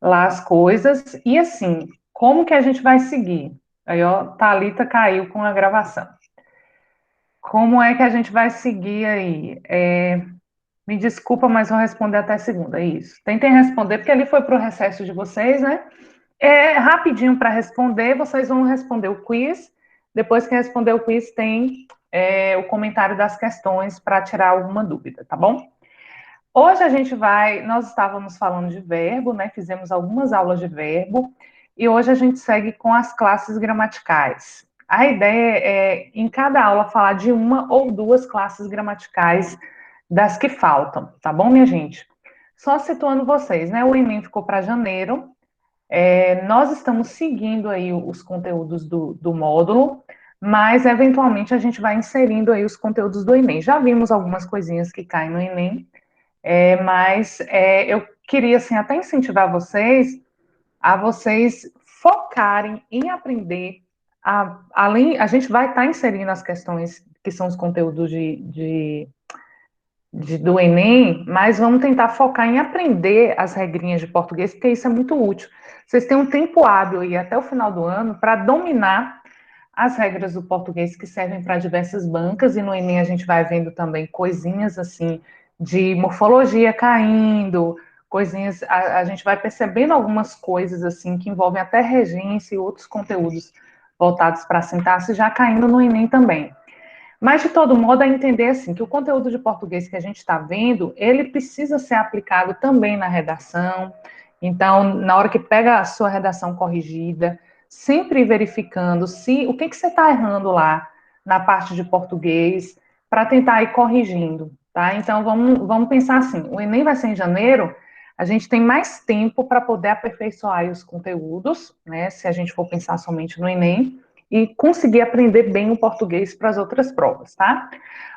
lá as coisas. E assim, como que a gente vai seguir? Aí, ó, Thalita caiu com a gravação. Como é que a gente vai seguir aí? Me desculpa, mas vou responder até segunda, é isso. Tentem responder, porque ali foi para o recesso de vocês, né? Rapidinho para responder, vocês vão responder o quiz. Depois que responder o quiz, tem o comentário das questões para tirar alguma dúvida, tá bom? Hoje nós estávamos falando de verbo, né? Fizemos algumas aulas de verbo, e hoje a gente segue com as classes gramaticais. A ideia é, em cada aula, falar de uma ou duas classes gramaticais das que faltam, tá bom, minha gente? Só situando vocês, né? O Enem ficou para janeiro, nós estamos seguindo aí os conteúdos do módulo, mas eventualmente a gente vai inserindo aí os conteúdos do Enem. Já vimos algumas coisinhas que caem no Enem, mas eu queria assim até incentivar vocês a vocês focarem em aprender. Além, a gente vai estar inserindo as questões que são os conteúdos do Enem, mas vamos tentar focar em aprender as regrinhas de português, porque isso é muito útil. Vocês têm um tempo hábil aí até o final do ano para dominar as regras do português que servem para diversas bancas, e no Enem a gente vai vendo também coisinhas assim de morfologia caindo, coisinhas, a gente vai percebendo algumas coisas assim que envolvem até regência e outros conteúdos voltados para a sintaxe já caindo no Enem também. Mas, de todo modo, é entender assim que o conteúdo de português que a gente está vendo, ele precisa ser aplicado também na redação. Então, na hora que pega a sua redação corrigida, sempre verificando se o que, que você está errando lá na parte de português, para tentar ir corrigindo, tá? Então, vamos pensar assim: o Enem vai ser em janeiro, a gente tem mais tempo para poder aperfeiçoar os conteúdos, né? Se a gente for pensar somente no Enem e conseguir aprender bem o português para as outras provas, tá?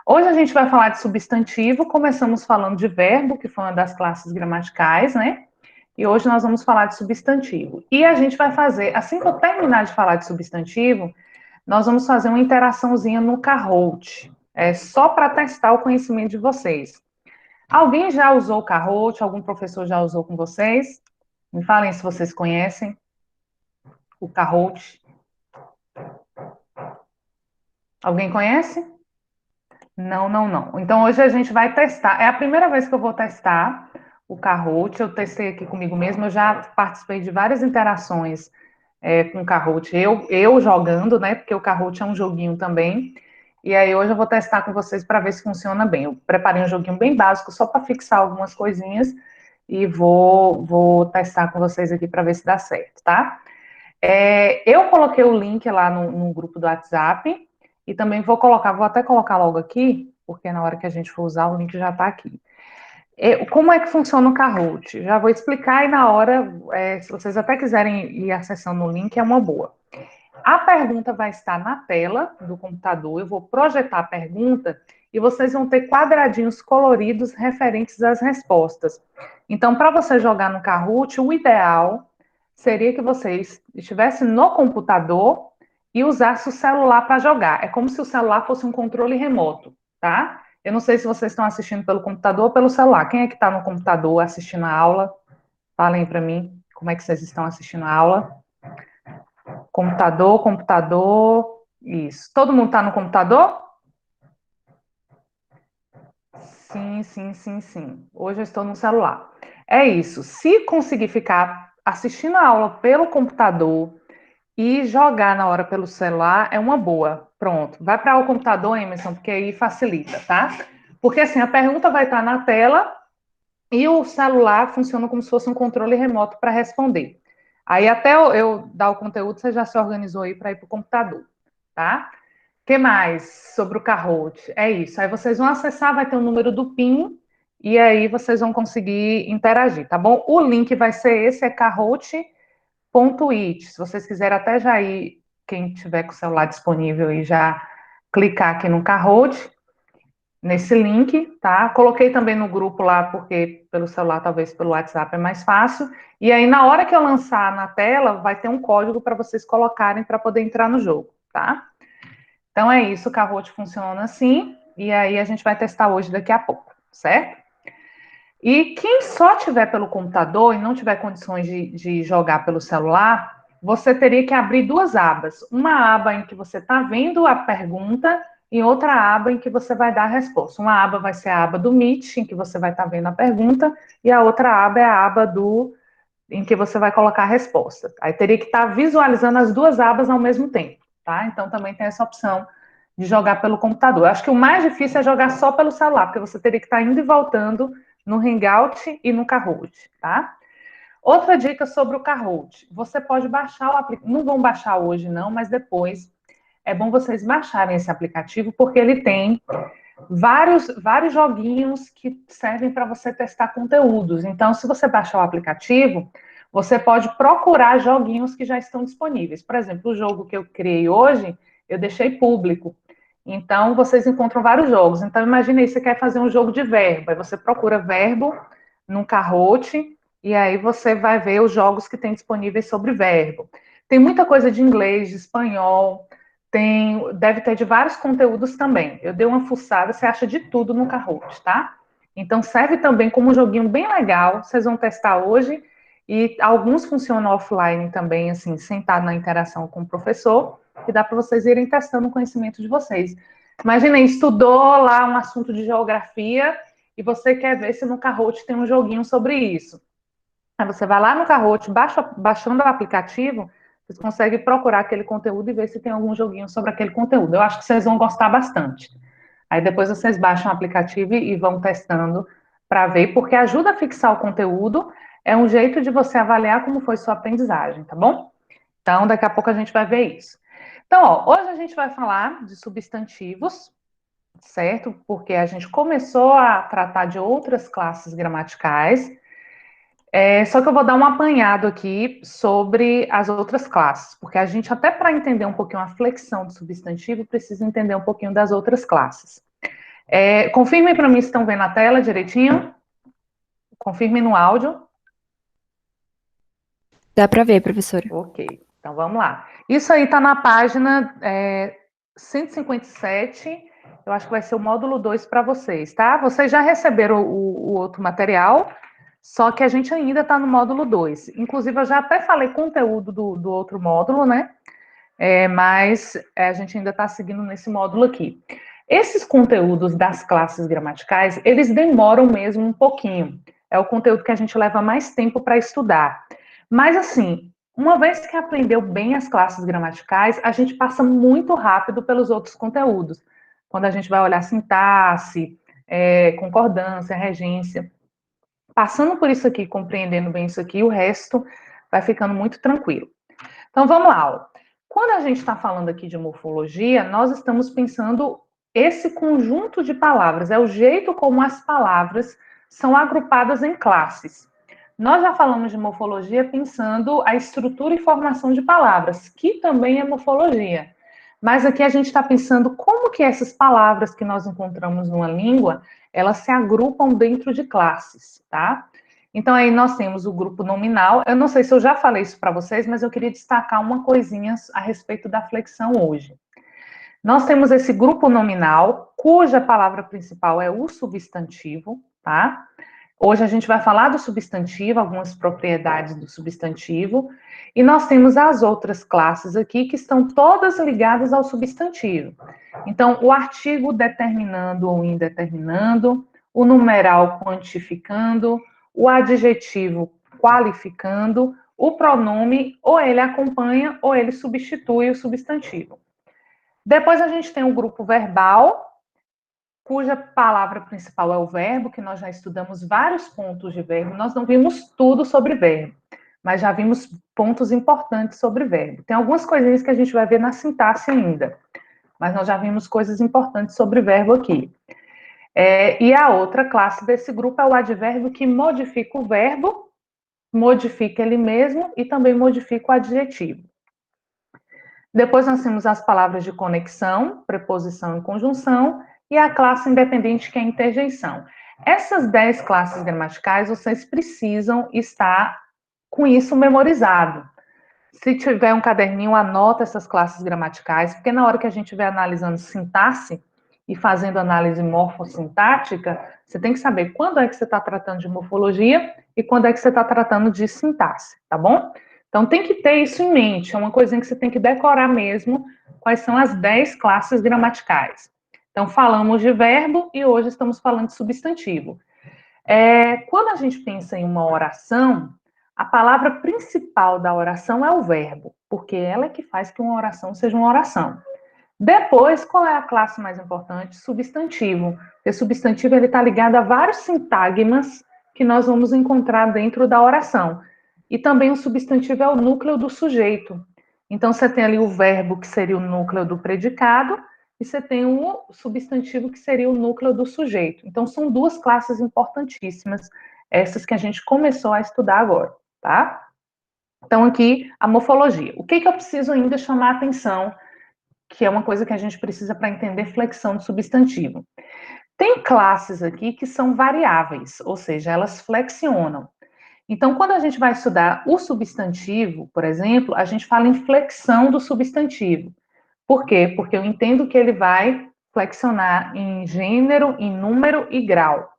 Hoje a gente vai falar de substantivo, começamos falando de verbo, que foi uma das classes gramaticais, né? E hoje nós vamos falar de substantivo. E a gente vai fazer, assim que eu terminar de falar de substantivo, nós vamos fazer uma interaçãozinha no Kahoot, só para testar o conhecimento de vocês. Alguém já usou o Kahoot? Algum professor já usou com vocês? Me falem se vocês conhecem o Kahoot. Alguém conhece? Não, não, não. Então hoje a gente vai testar. É a primeira vez que eu vou testar o Kahoot. Eu testei aqui comigo mesmo. Eu já participei de várias interações com o Kahoot. Eu jogando, né? Porque o Kahoot é um joguinho também. E aí hoje eu vou testar com vocês para ver se funciona bem. Eu preparei um joguinho bem básico só para fixar algumas coisinhas e vou testar com vocês aqui para ver se dá certo, tá? Eu coloquei o link lá no grupo do WhatsApp e também vou até colocar logo aqui, porque na hora que a gente for usar, o link já está aqui. Como é que funciona o Kahoot? Já vou explicar e na hora, se vocês até quiserem ir acessando o link, é uma boa. A pergunta vai estar na tela do computador, eu vou projetar a pergunta e vocês vão ter quadradinhos coloridos referentes às respostas. Então, para você jogar no Kahoot, o ideal seria que vocês estivessem no computador e usassem o celular para jogar. É como se o celular fosse um controle remoto, tá? Eu não sei se vocês estão assistindo pelo computador ou pelo celular. Quem é que está no computador assistindo a aula? Falem para mim como é que vocês estão assistindo a aula. Computador, computador. Isso. Todo mundo está no computador? Sim, sim, sim, sim. Hoje eu estou no celular. É isso. Se conseguir ficar assistindo a aula pelo computador e jogar na hora pelo celular, é uma boa. Pronto. Vai para o computador, Emerson, porque aí facilita, tá? Porque assim, a pergunta vai estar na tela e o celular funciona como se fosse um controle remoto para responder. Aí até eu dar o conteúdo, você já se organizou aí para ir para o computador, tá? O que mais sobre o Kahoot? É isso. Aí vocês vão acessar, vai ter o número do PIN, e aí vocês vão conseguir interagir, tá bom? O link vai ser esse, é kahoot.it. Se vocês quiserem até já ir, quem tiver com o celular disponível e já clicar aqui no Kahoot, nesse link, tá? Coloquei também no grupo lá, porque pelo celular, talvez pelo WhatsApp é mais fácil. E aí, na hora que eu lançar na tela, vai ter um código para vocês colocarem para poder entrar no jogo, tá? Então é isso, o Kahoot funciona assim. E aí a gente vai testar hoje daqui a pouco, certo? E quem só tiver pelo computador e não tiver condições de jogar pelo celular, você teria que abrir duas abas. Uma aba em que você está vendo a pergunta e outra aba em que você vai dar a resposta. Uma aba vai ser a aba do Meet, em que você vai estar vendo a pergunta, e a outra aba é a aba em que você vai colocar a resposta. Aí teria que estar visualizando as duas abas ao mesmo tempo, tá? Então também tem essa opção de jogar pelo computador. Eu acho que o mais difícil é jogar só pelo celular, porque você teria que estar indo e voltando no Hangout e no Kahoot, tá? Outra dica sobre o Kahoot. Você pode baixar o aplicativo. Não vão baixar hoje, não, mas depois é bom vocês baixarem esse aplicativo, porque ele tem vários joguinhos que servem para você testar conteúdos. Então, se você baixar o aplicativo, você pode procurar joguinhos que já estão disponíveis. Por exemplo, o jogo que eu criei hoje, eu deixei público. Então, vocês encontram vários jogos. Então, imagine aí, você quer fazer um jogo de verbo. Aí você procura verbo no Kahoot e aí você vai ver os jogos que tem disponíveis sobre verbo. Tem muita coisa de inglês, de espanhol, deve ter de vários conteúdos também. Eu dei uma fuçada, você acha de tudo no Kahoot, tá? Então serve também como um joguinho bem legal, vocês vão testar hoje, e alguns funcionam offline também, assim, sentado na interação com o professor, que dá para vocês irem testando o conhecimento de vocês. Imaginem, estudou lá um assunto de geografia e você quer ver se no Kahoot tem um joguinho sobre isso. Aí você vai lá no Kahoot, baixando o aplicativo, vocês conseguem procurar aquele conteúdo e ver se tem algum joguinho sobre aquele conteúdo. Eu acho que vocês vão gostar bastante. Aí depois vocês baixam o aplicativo e vão testando para ver, porque ajuda a fixar o conteúdo, é um jeito de você avaliar como foi sua aprendizagem, tá bom? Então, daqui a pouco a gente vai ver isso. Então, ó, hoje a gente vai falar de substantivos, certo? Porque a gente começou a tratar de outras classes gramaticais. Só que eu vou dar um apanhado aqui sobre as outras classes, porque a gente, até para entender um pouquinho a flexão do substantivo, precisa entender um pouquinho das outras classes. Confirmem para mim se estão vendo a tela direitinho. Confirmem no áudio. Dá para ver, professora. Ok, então vamos lá. Isso aí está na página 157. Eu acho que vai ser o módulo 2 para vocês, tá? Vocês já receberam o outro material, só que a gente ainda está no módulo 2. Inclusive, eu já até falei conteúdo do outro módulo, né? Mas a gente ainda está seguindo nesse módulo aqui. Esses conteúdos das classes gramaticais, eles demoram mesmo um pouquinho. É o conteúdo que a gente leva mais tempo para estudar. Mas, assim, uma vez que aprendeu bem as classes gramaticais, a gente passa muito rápido pelos outros conteúdos. Quando a gente vai olhar sintaxe, concordância, regência. Passando por isso aqui, compreendendo bem isso aqui, o resto vai ficando muito tranquilo. Então, vamos lá. Ó. Quando a gente está falando aqui de morfologia, nós estamos pensando esse conjunto de palavras, é o jeito como as palavras são agrupadas em classes. Nós já falamos de morfologia pensando a estrutura e formação de palavras, que também é morfologia. Mas aqui a gente está pensando como que essas palavras que nós encontramos numa língua, elas se agrupam dentro de classes, tá? Então, aí nós temos o grupo nominal. Eu não sei se eu já falei isso para vocês, mas eu queria destacar uma coisinha a respeito da flexão hoje. Nós temos esse grupo nominal, cuja palavra principal é o substantivo, tá? Hoje a gente vai falar do substantivo, algumas propriedades do substantivo, e nós temos as outras classes aqui que estão todas ligadas ao substantivo. Então, o artigo determinando ou indeterminando, o numeral quantificando, o adjetivo qualificando, o pronome ou ele acompanha ou ele substitui o substantivo. Depois a gente tem o grupo verbal, cuja palavra principal é o verbo, que nós já estudamos vários pontos de verbo. Nós não vimos tudo sobre verbo, mas já vimos pontos importantes sobre verbo. Tem algumas coisinhas que a gente vai ver na sintaxe ainda, mas nós já vimos coisas importantes sobre verbo aqui. E a outra classe desse grupo é o advérbio, que modifica o verbo, modifica ele mesmo e também modifica o adjetivo. Depois nós temos as palavras de conexão, preposição e conjunção, e a classe independente, que é a interjeição. Essas 10 classes gramaticais, vocês precisam estar com isso memorizado. Se tiver um caderninho, anota essas classes gramaticais, porque na hora que a gente estiver analisando sintaxe, e fazendo análise morfossintática, você tem que saber quando é que você está tratando de morfologia e quando é que você está tratando de sintaxe, tá bom? Então, tem que ter isso em mente, é uma coisinha que você tem que decorar mesmo, quais são as 10 classes gramaticais. Então, falamos de verbo e hoje estamos falando de substantivo. Quando a gente pensa em uma oração, a palavra principal da oração é o verbo, porque ela é que faz que uma oração seja uma oração. Depois, qual é a classe mais importante? Substantivo. Porque substantivo está ligado a vários sintagmas que nós vamos encontrar dentro da oração. E também o substantivo é o núcleo do sujeito. Então, você tem ali o verbo, que seria o núcleo do predicado, e você tem o substantivo, que seria o núcleo do sujeito. Então, são duas classes importantíssimas, essas que a gente começou a estudar agora, tá? Então, aqui, a morfologia. O que eu preciso ainda chamar a atenção, que é uma coisa que a gente precisa para entender flexão de substantivo. Tem classes aqui que são variáveis, ou seja, elas flexionam. Então, quando a gente vai estudar o substantivo, por exemplo, a gente fala em flexão do substantivo. Por quê? Porque eu entendo que ele vai flexionar em gênero, em número e grau.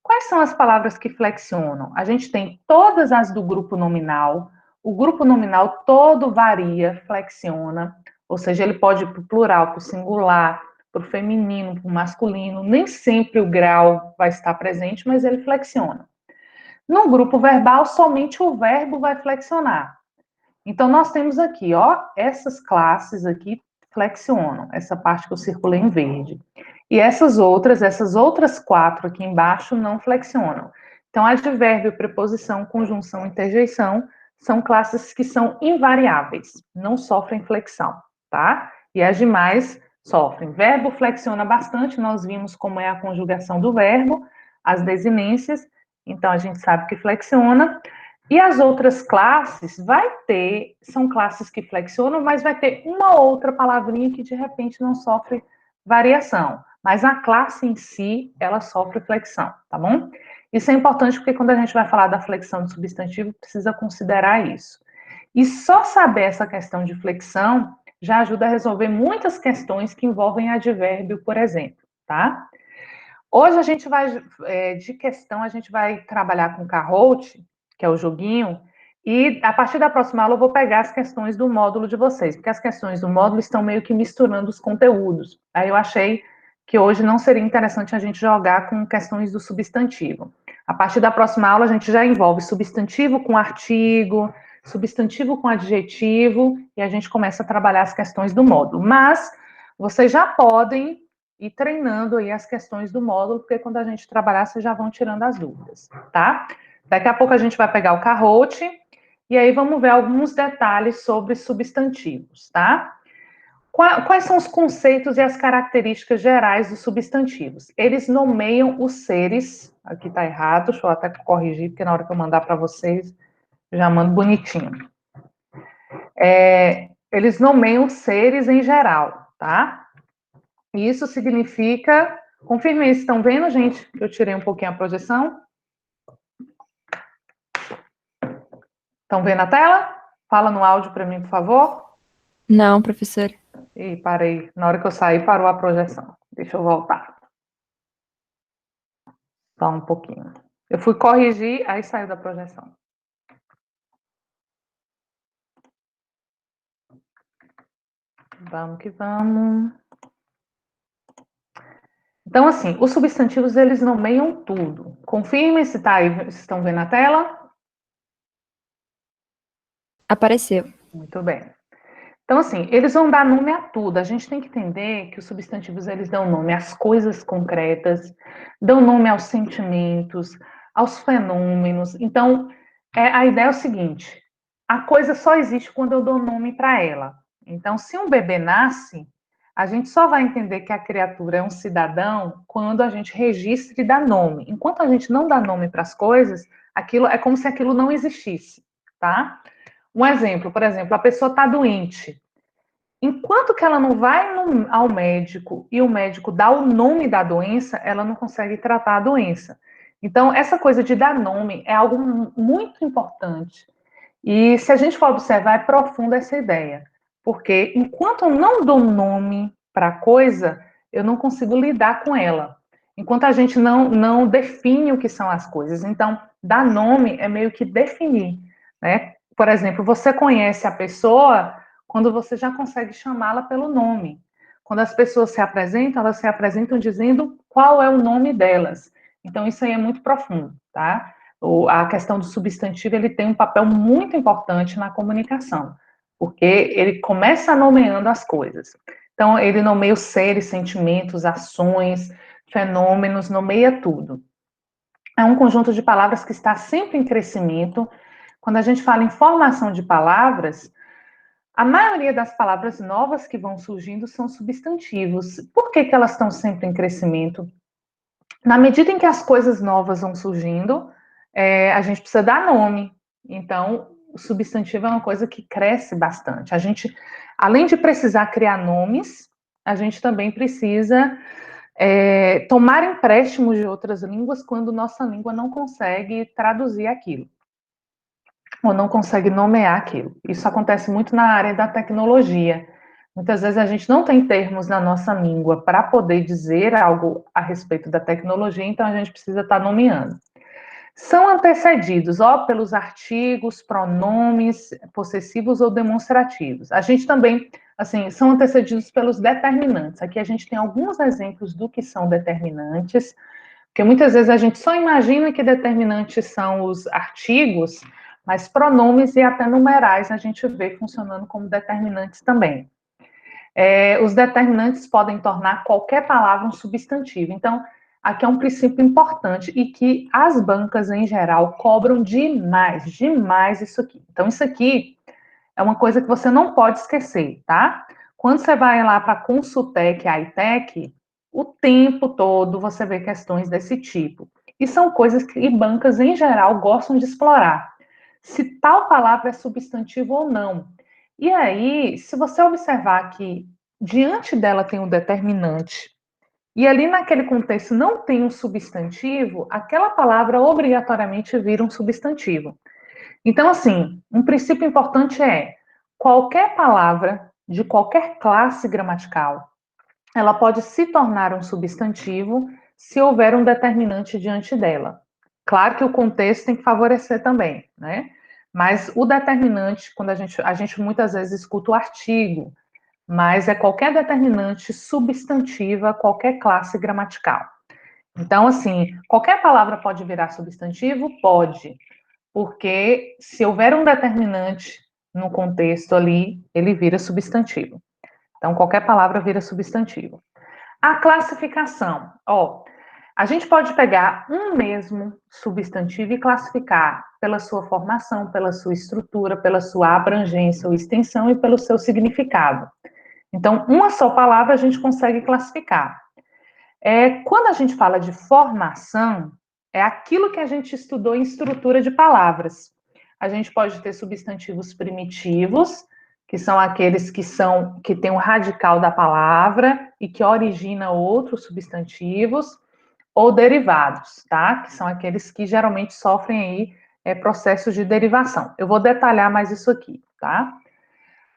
Quais são as palavras que flexionam? A gente tem todas as do grupo nominal. O grupo nominal todo varia, flexiona. Ou seja, ele pode ir para o plural, para o singular, para o feminino, para o masculino. Nem sempre o grau vai estar presente, mas ele flexiona. No grupo verbal, somente o verbo vai flexionar. Então, nós temos aqui, ó, essas classes aqui flexionam, essa parte que eu circulei em verde. E essas outras 4 aqui embaixo não flexionam. Então, advérbio, preposição, conjunção, interjeição são classes que são invariáveis, não sofrem flexão, tá? E as demais sofrem. Verbo flexiona bastante, nós vimos como é a conjugação do verbo, as desinências, então a gente sabe que flexiona. E as outras classes são classes que flexionam, mas vai ter uma outra palavrinha que de repente não sofre variação. Mas a classe em si, ela sofre flexão, tá bom? Isso é importante porque quando a gente vai falar da flexão de substantivo, precisa considerar isso. E só saber essa questão de flexão já ajuda a resolver muitas questões que envolvem advérbio, por exemplo, tá? Hoje a gente vai, de questão, a gente vai trabalhar com Kahoot, que é o joguinho, e a partir da próxima aula eu vou pegar as questões do módulo de vocês, porque as questões do módulo estão meio que misturando os conteúdos. Aí eu achei que hoje não seria interessante a gente jogar com questões do substantivo. A partir da próxima aula a gente já envolve substantivo com artigo, substantivo com adjetivo, e a gente começa a trabalhar as questões do módulo. Mas vocês já podem ir treinando aí as questões do módulo, porque quando a gente trabalhar, vocês já vão tirando as dúvidas, tá? Daqui a pouco a gente vai pegar o Kahoot, e aí vamos ver alguns detalhes sobre substantivos, tá? Quais são os conceitos e as características gerais dos substantivos? Eles nomeiam os seres, aqui tá errado, deixa eu até corrigir, porque na hora que eu mandar para vocês, eu já mando bonitinho. Eles nomeiam os seres em geral, tá? Isso significa... Confirme isso, estão vendo, gente? Que eu tirei um pouquinho a projeção. Estão vendo a tela? Fala no áudio para mim, por favor. Não, professor. Ih, parei. Na hora que eu saí, parou a projeção. Deixa eu voltar. Só um pouquinho. Eu fui corrigir, aí saiu da projeção. Vamos que vamos. Então, assim, os substantivos, eles nomeiam tudo. Confirme se tá aí, se estão vendo a tela. Apareceu. Muito bem. Então, assim, eles vão dar nome a tudo. A gente tem que entender que os substantivos, eles dão nome às coisas concretas, dão nome aos sentimentos, aos fenômenos. Então, a ideia é o seguinte, a coisa só existe quando eu dou nome para ela. Então, se um bebê nasce, a gente só vai entender que a criatura é um cidadão quando a gente registra e dá nome. Enquanto a gente não dá nome para as coisas, aquilo é como se aquilo não existisse, tá? Um exemplo, por exemplo, a pessoa está doente. Enquanto que ela não vai ao médico e o médico dá o nome da doença, ela não consegue tratar a doença. Então, essa coisa de dar nome é algo muito importante. E se a gente for observar, é profunda essa ideia. Porque enquanto eu não dou nome para a coisa, eu não consigo lidar com ela. Enquanto a gente não define o que são as coisas. Então, dar nome é meio que definir, né? Por exemplo, você conhece a pessoa quando você já consegue chamá-la pelo nome. Quando as pessoas se apresentam, elas se apresentam dizendo qual é o nome delas. Então, isso aí é muito profundo, tá? A questão do substantivo, ele tem um papel muito importante na comunicação, porque ele começa nomeando as coisas. Então, ele nomeia os seres, sentimentos, ações, fenômenos, nomeia tudo. É um conjunto de palavras que está sempre em crescimento. Quando a gente fala em formação de palavras, a maioria das palavras novas que vão surgindo são substantivos. Por que que elas estão sempre em crescimento? Na medida em que as coisas novas vão surgindo, a gente precisa dar nome. Então, o substantivo é uma coisa que cresce bastante. A gente, além de precisar criar nomes, a gente também precisa tomar empréstimos de outras línguas quando nossa língua não consegue traduzir aquilo, ou não consegue nomear aquilo. Isso acontece muito na área da tecnologia. Muitas vezes a gente não tem termos na nossa língua para poder dizer algo a respeito da tecnologia, então a gente precisa estar nomeando. São antecedidos, pelos artigos, pronomes possessivos ou demonstrativos. A gente também, assim, são antecedidos pelos determinantes. Aqui a gente tem alguns exemplos do que são determinantes, porque muitas vezes a gente só imagina que determinantes são os artigos, mas pronomes e até numerais a gente vê funcionando como determinantes também. Os determinantes podem tornar qualquer palavra um substantivo. Então, aqui é um princípio importante e que as bancas, em geral, cobram demais, demais isso aqui. Então, isso aqui é uma coisa que você não pode esquecer, tá? Quando você vai lá para a Consultec, a ITEC, o tempo todo você vê questões desse tipo. E são coisas que bancas, em geral, gostam de explorar. Se tal palavra é substantivo ou não. E aí, se você observar que diante dela tem um determinante, e ali naquele contexto não tem um substantivo, aquela palavra obrigatoriamente vira um substantivo. Então, assim, um princípio importante é qualquer palavra de qualquer classe gramatical, ela pode se tornar um substantivo se houver um determinante diante dela. Claro que o contexto tem que favorecer também, né? Mas o determinante, quando a gente muitas vezes escuta o artigo, mas é qualquer determinante substantiva, qualquer classe gramatical. Então, assim, qualquer palavra pode virar substantivo? Pode, porque se houver um determinante no contexto ali, ele vira substantivo. Então, qualquer palavra vira substantivo. A classificação, a gente pode pegar um mesmo substantivo e classificar pela sua formação, pela sua estrutura, pela sua abrangência ou extensão e pelo seu significado. Então, uma só palavra a gente consegue classificar. Quando a gente fala de formação, é aquilo que a gente estudou em estrutura de palavras. A gente pode ter substantivos primitivos, que são aqueles que têm o radical da palavra e que origina outros substantivos, ou derivados, tá? Que são aqueles que geralmente sofrem aí processos de derivação. Eu vou detalhar mais isso aqui, tá?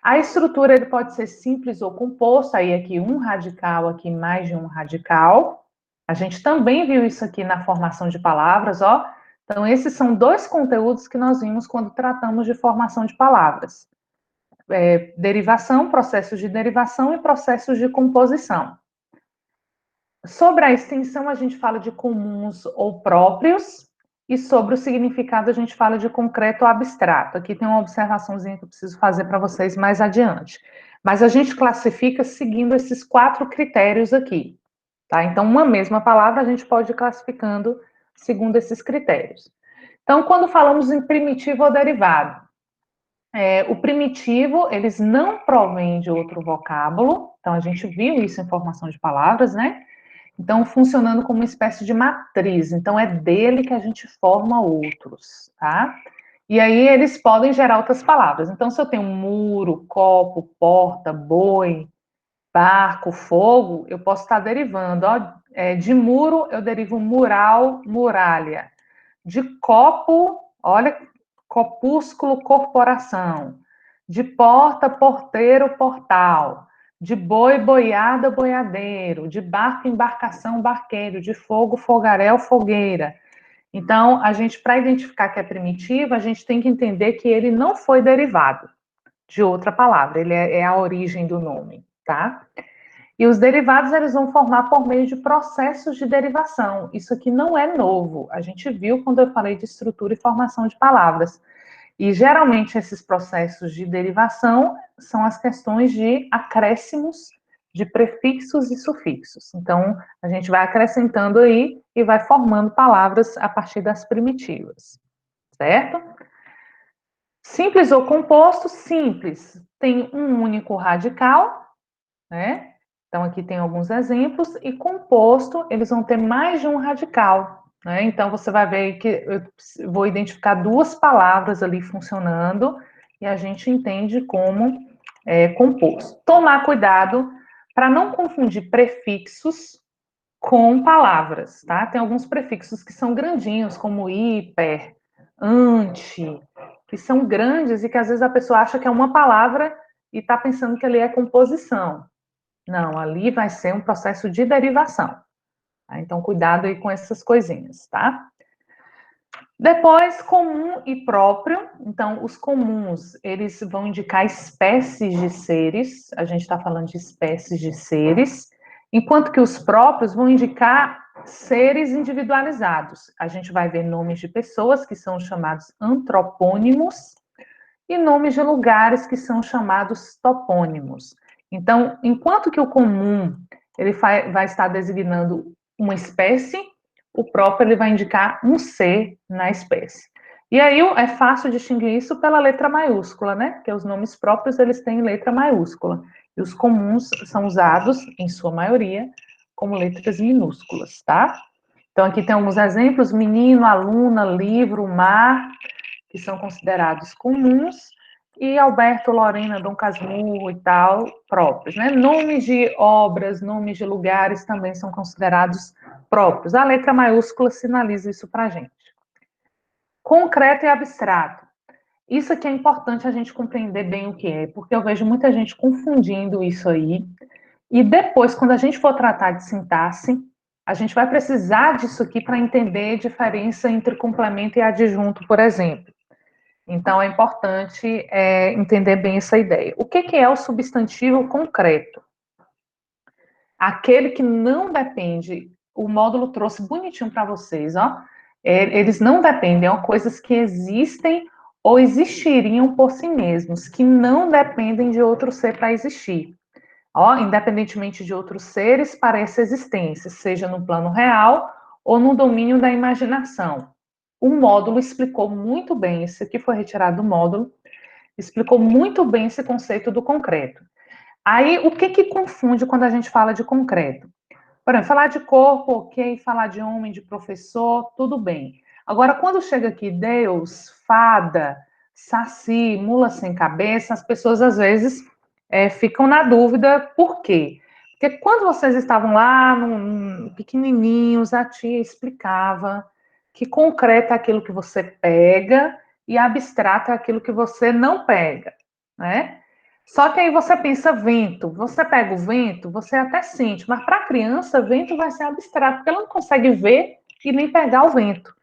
A estrutura ele pode ser simples ou composto, aí aqui um radical, aqui mais de um radical. A gente também viu isso aqui na formação de palavras, Então, esses são dois conteúdos que nós vimos quando tratamos de formação de palavras. Derivação, processos de derivação e processos de composição. Sobre a extensão, a gente fala de comuns ou próprios, e sobre o significado, a gente fala de concreto ou abstrato. Aqui tem uma observaçãozinha que eu preciso fazer para vocês mais adiante. Mas a gente classifica seguindo esses 4 critérios aqui, tá? Então, uma mesma palavra a gente pode ir classificando segundo esses critérios. Então, quando falamos em primitivo ou derivado, o primitivo, eles não provêm de outro vocábulo, então a gente viu isso em formação de palavras, né? Então, funcionando como uma espécie de matriz. Então, é dele que a gente forma outros, tá? E aí, eles podem gerar outras palavras. Então, se eu tenho muro, copo, porta, boi, barco, fogo, eu posso estar derivando. De muro, eu derivo mural, muralha. De copo, olha, copúsculo, corporação. De porta, porteiro, portal. de boi, boiada, boiadeiro, de barco, embarcação, barqueiro, de fogo, fogaréu, fogueira. Então, a gente, para identificar que é primitivo, a gente tem que entender que ele não foi derivado de outra palavra, ele é a origem do nome, tá? E os derivados, eles vão formar por meio de processos de derivação. Isso aqui não é novo. A gente viu quando eu falei de estrutura e formação de palavras. E, geralmente, esses processos de derivação são as questões de acréscimos de prefixos e sufixos. Então, a gente vai acrescentando aí e vai formando palavras a partir das primitivas, certo? Simples ou composto? Simples. Tem um único radical, né? Então, aqui tem alguns exemplos. E composto, eles vão ter mais de um radical, né? Então, você vai ver que eu vou identificar duas palavras ali funcionando e a gente entende como composto. Tomar cuidado para não confundir prefixos com palavras, tá? Tem alguns prefixos que são grandinhos, como hiper, anti, que são grandes e que às vezes a pessoa acha que é uma palavra e está pensando que ali é composição. Não, ali vai ser um processo de derivação. Tá? Então, cuidado aí com essas coisinhas, tá? Depois, comum e próprio. Então, os comuns, eles vão indicar espécies de seres. A gente está falando de espécies de seres. Enquanto que os próprios vão indicar seres individualizados. A gente vai ver nomes de pessoas, que são chamados antropônimos, e nomes de lugares, que são chamados topônimos. Então, enquanto que o comum ele vai estar designando uma espécie, o próprio ele vai indicar um ser na espécie. E aí é fácil distinguir isso pela letra maiúscula, né? Porque os nomes próprios eles têm letra maiúscula. E os comuns são usados, em sua maioria, como letras minúsculas, tá? Então, aqui tem alguns exemplos: menino, aluna, livro, mar, que são considerados comuns, e Alberto, Lorena, Dom Casmurro e tal, próprios, né? Nomes de obras, nomes de lugares também são considerados próprios. A letra maiúscula sinaliza isso para a gente. Concreto e abstrato. Isso aqui é importante a gente compreender bem o que é, porque eu vejo muita gente confundindo isso aí, e depois, quando a gente for tratar de sintaxe, a gente vai precisar disso aqui para entender a diferença entre complemento e adjunto, por exemplo. Então, é importante entender bem essa ideia. O que é o substantivo concreto? Aquele que não depende, o módulo trouxe bonitinho para vocês, ó. Eles não dependem, são coisas que existem ou existiriam por si mesmos, que não dependem de outro ser para existir. Ó, independentemente de outros seres para essa existência, seja no plano real ou no domínio da imaginação. O módulo explicou muito bem, isso aqui foi retirado do módulo, explicou muito bem esse conceito do concreto. Aí, o que confunde quando a gente fala de concreto? Por exemplo, falar de corpo, ok, falar de homem, de professor, tudo bem. Agora, quando chega aqui Deus, fada, saci, mula sem cabeça, as pessoas às vezes ficam na dúvida por quê? Porque quando vocês estavam lá, pequenininhos, a tia explicava que concreto é aquilo que você pega e abstrato é aquilo que você não pega, né? Só que aí você pensa vento, você pega o vento, você até sente, mas para a criança, vento vai ser abstrato, porque ela não consegue ver e nem pegar o vento.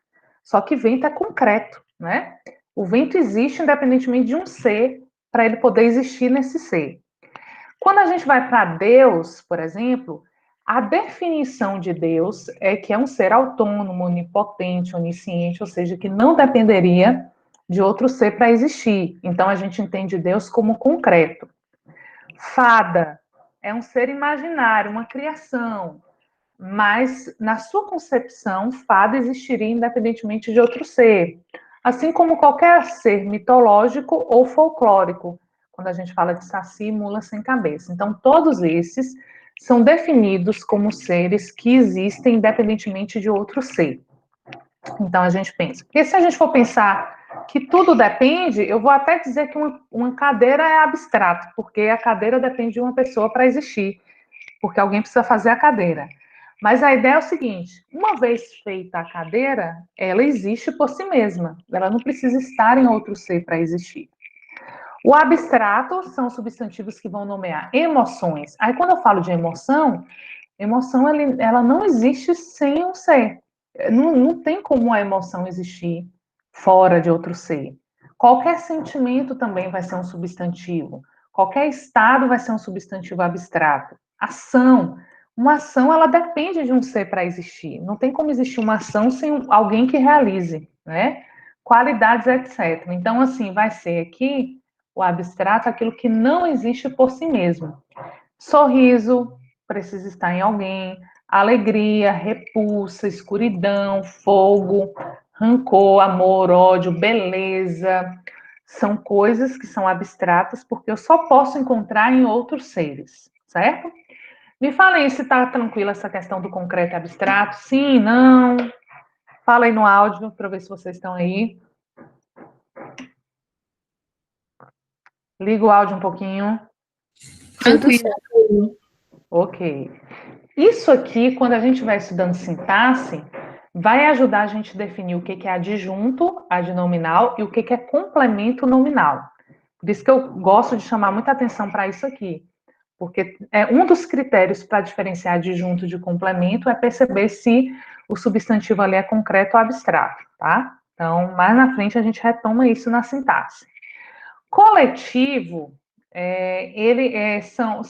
Só que vento é concreto, né? O vento existe independentemente de um ser, para ele poder existir nesse ser. Quando a gente vai para Deus, por exemplo, a definição de Deus é que é um ser autônomo, onipotente, onisciente, ou seja, que não dependeria de outro ser para existir. Então a gente entende Deus como concreto. Fada é um ser imaginário, uma criação, mas na sua concepção, fada existiria independentemente de outro ser, assim como qualquer ser mitológico ou folclórico, quando a gente fala de saci e mula sem cabeça. Então, todos esses são definidos como seres que existem independentemente de outro ser. Então, a gente pensa. Porque se a gente for pensar que tudo depende, eu vou até dizer que uma cadeira é abstrato, porque a cadeira depende de uma pessoa para existir, porque alguém precisa fazer a cadeira. Mas a ideia é o seguinte: uma vez feita a cadeira, ela existe por si mesma. Ela não precisa estar em outro ser para existir. O abstrato são substantivos que vão nomear emoções. Aí, quando eu falo de emoção, emoção ela não existe sem um ser. Não tem como a emoção existir fora de outro ser. Qualquer sentimento também vai ser um substantivo. Qualquer estado vai ser um substantivo abstrato. Ação. Uma ação, ela depende de um ser para existir. Não tem como existir uma ação sem alguém que realize, né? Qualidades, etc. Então, assim, vai ser aqui o abstrato aquilo que não existe por si mesmo. Sorriso precisa estar em alguém, alegria, repulsa, escuridão, fogo, rancor, amor, ódio, beleza. São coisas que são abstratas porque eu só posso encontrar em outros seres, certo? Me falem se está tranquila essa questão do concreto e abstrato. Sim, não. Fala aí no áudio para ver se vocês estão aí. Liga o áudio um pouquinho. Tudo Tranquilo. certo. Ok. Isso aqui, quando a gente vai estudando sintaxe, vai ajudar a gente a definir o que é adjunto, adnominal, e o que é complemento nominal. Por isso que eu gosto de chamar muita atenção para isso aqui. Porque um dos critérios para diferenciar adjunto de complemento é perceber se o substantivo ali é concreto ou abstrato, tá? Então, mais na frente a gente retoma isso na sintaxe. Coletivo, são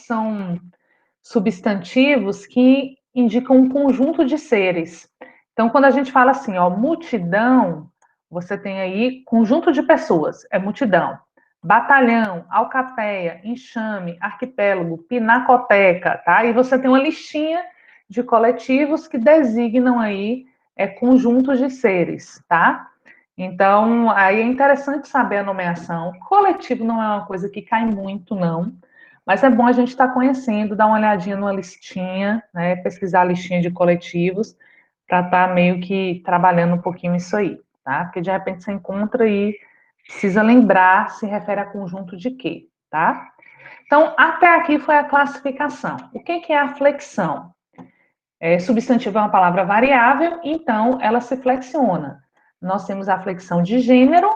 substantivos que indicam um conjunto de seres. Então, quando a gente fala assim, ó, multidão, você tem aí conjunto de pessoas, é multidão. Batalhão, alcateia, enxame, arquipélago, pinacoteca, tá? E você tem uma listinha de coletivos que designam aí conjuntos de seres, tá? Então, aí é interessante saber a nomeação. Coletivo não é uma coisa que cai muito, não. Mas é bom a gente estar conhecendo, dar uma olhadinha numa listinha, né? Pesquisar a listinha de coletivos, para estar meio que trabalhando um pouquinho isso aí, tá? Porque de repente você encontra e precisa lembrar se refere a conjunto de quê, tá? Então, até aqui foi a classificação. O que é a flexão? Substantivo é uma palavra variável, então ela se flexiona. Nós temos a flexão de gênero,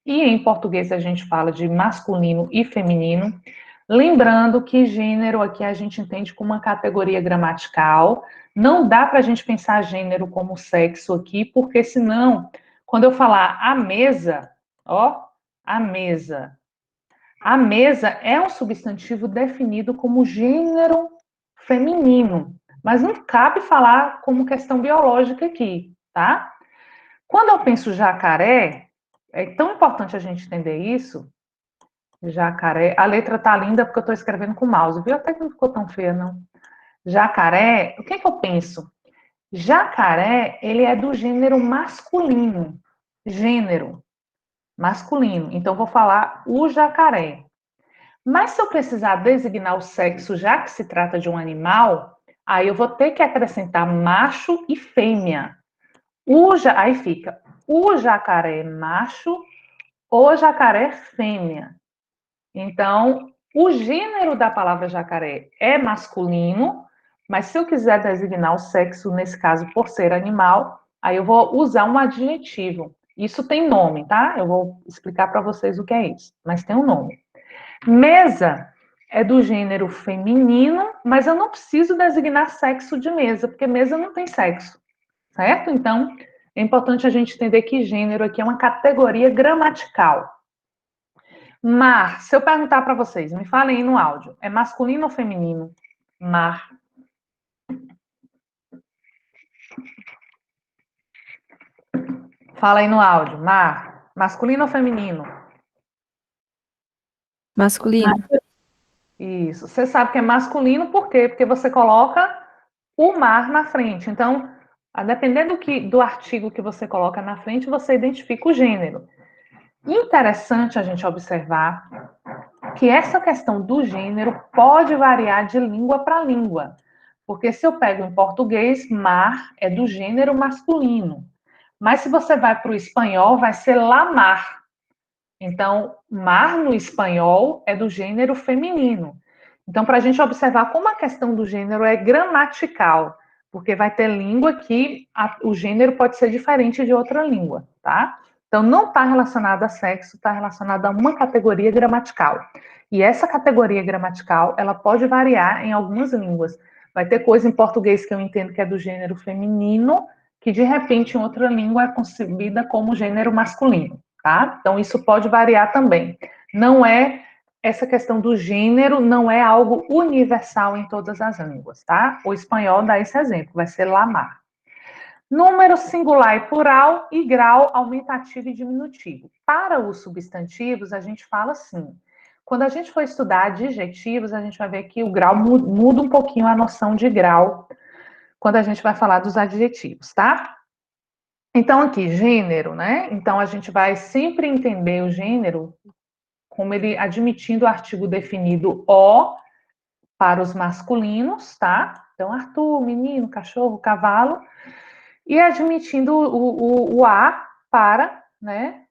e em português a gente fala de masculino e feminino. Lembrando que gênero aqui a gente entende como uma categoria gramatical. Não dá para a gente pensar gênero como sexo aqui, porque senão, quando eu falar a mesa, ó, a mesa. A mesa é um substantivo definido como gênero feminino, mas não cabe falar como questão biológica aqui, tá? Quando eu penso jacaré, é tão importante a gente entender isso. Jacaré, a letra tá linda porque eu estou escrevendo com o mouse, viu? Até que não ficou tão feia, não. Jacaré, o que eu penso? Jacaré, ele é do gênero masculino. Gênero masculino. Então, vou falar o jacaré. Mas se eu precisar designar o sexo, já que se trata de um animal, aí eu vou ter que acrescentar macho e fêmea. Aí fica o jacaré macho, o jacaré fêmea. Então, o gênero da palavra jacaré é masculino, mas se eu quiser designar o sexo, nesse caso, por ser animal, aí eu vou usar um adjetivo. Isso tem nome, tá? Eu vou explicar para vocês o que é isso, mas tem um nome. Mesa é do gênero feminino, mas eu não preciso designar sexo de mesa, porque mesa não tem sexo, certo? Então, é importante a gente entender que gênero aqui é uma categoria gramatical. Mar, se eu perguntar para vocês, me falem aí no áudio, é masculino ou feminino? Mar. Fala aí no áudio, mar. Masculino ou feminino? Masculino. Isso. Você sabe que é masculino por quê? Porque você coloca o mar na frente. Então, dependendo do artigo que você coloca na frente, você identifica o gênero. Interessante a gente observar que essa questão do gênero pode variar de língua para língua. Porque se eu pego em português, mar é do gênero masculino. Mas se você vai para o espanhol, vai ser la mar. Então, mar no espanhol é do gênero feminino. Então, para a gente observar como a questão do gênero é gramatical, porque vai ter língua que o gênero pode ser diferente de outra língua, tá? Então, não está relacionado a sexo, está relacionado a uma categoria gramatical. E essa categoria gramatical, ela pode variar em algumas línguas. Vai ter coisa em português que eu entendo que é do gênero feminino, que de repente em outra língua é concebida como gênero masculino, tá? Então, isso pode variar também. Não é essa questão do gênero, não é algo universal em todas as línguas, tá? O espanhol dá esse exemplo, vai ser la mar. Número singular e plural e grau aumentativo e diminutivo. Para os substantivos, a gente fala assim. Quando a gente for estudar adjetivos, a gente vai ver que o grau muda um pouquinho a noção de grau quando a gente vai falar dos adjetivos, tá? Então, aqui, gênero, né? Então, a gente vai sempre entender o gênero como ele admitindo o artigo definido o para os masculinos, tá? Então, Arthur, menino, cachorro, cavalo. E admitindo o a para, né?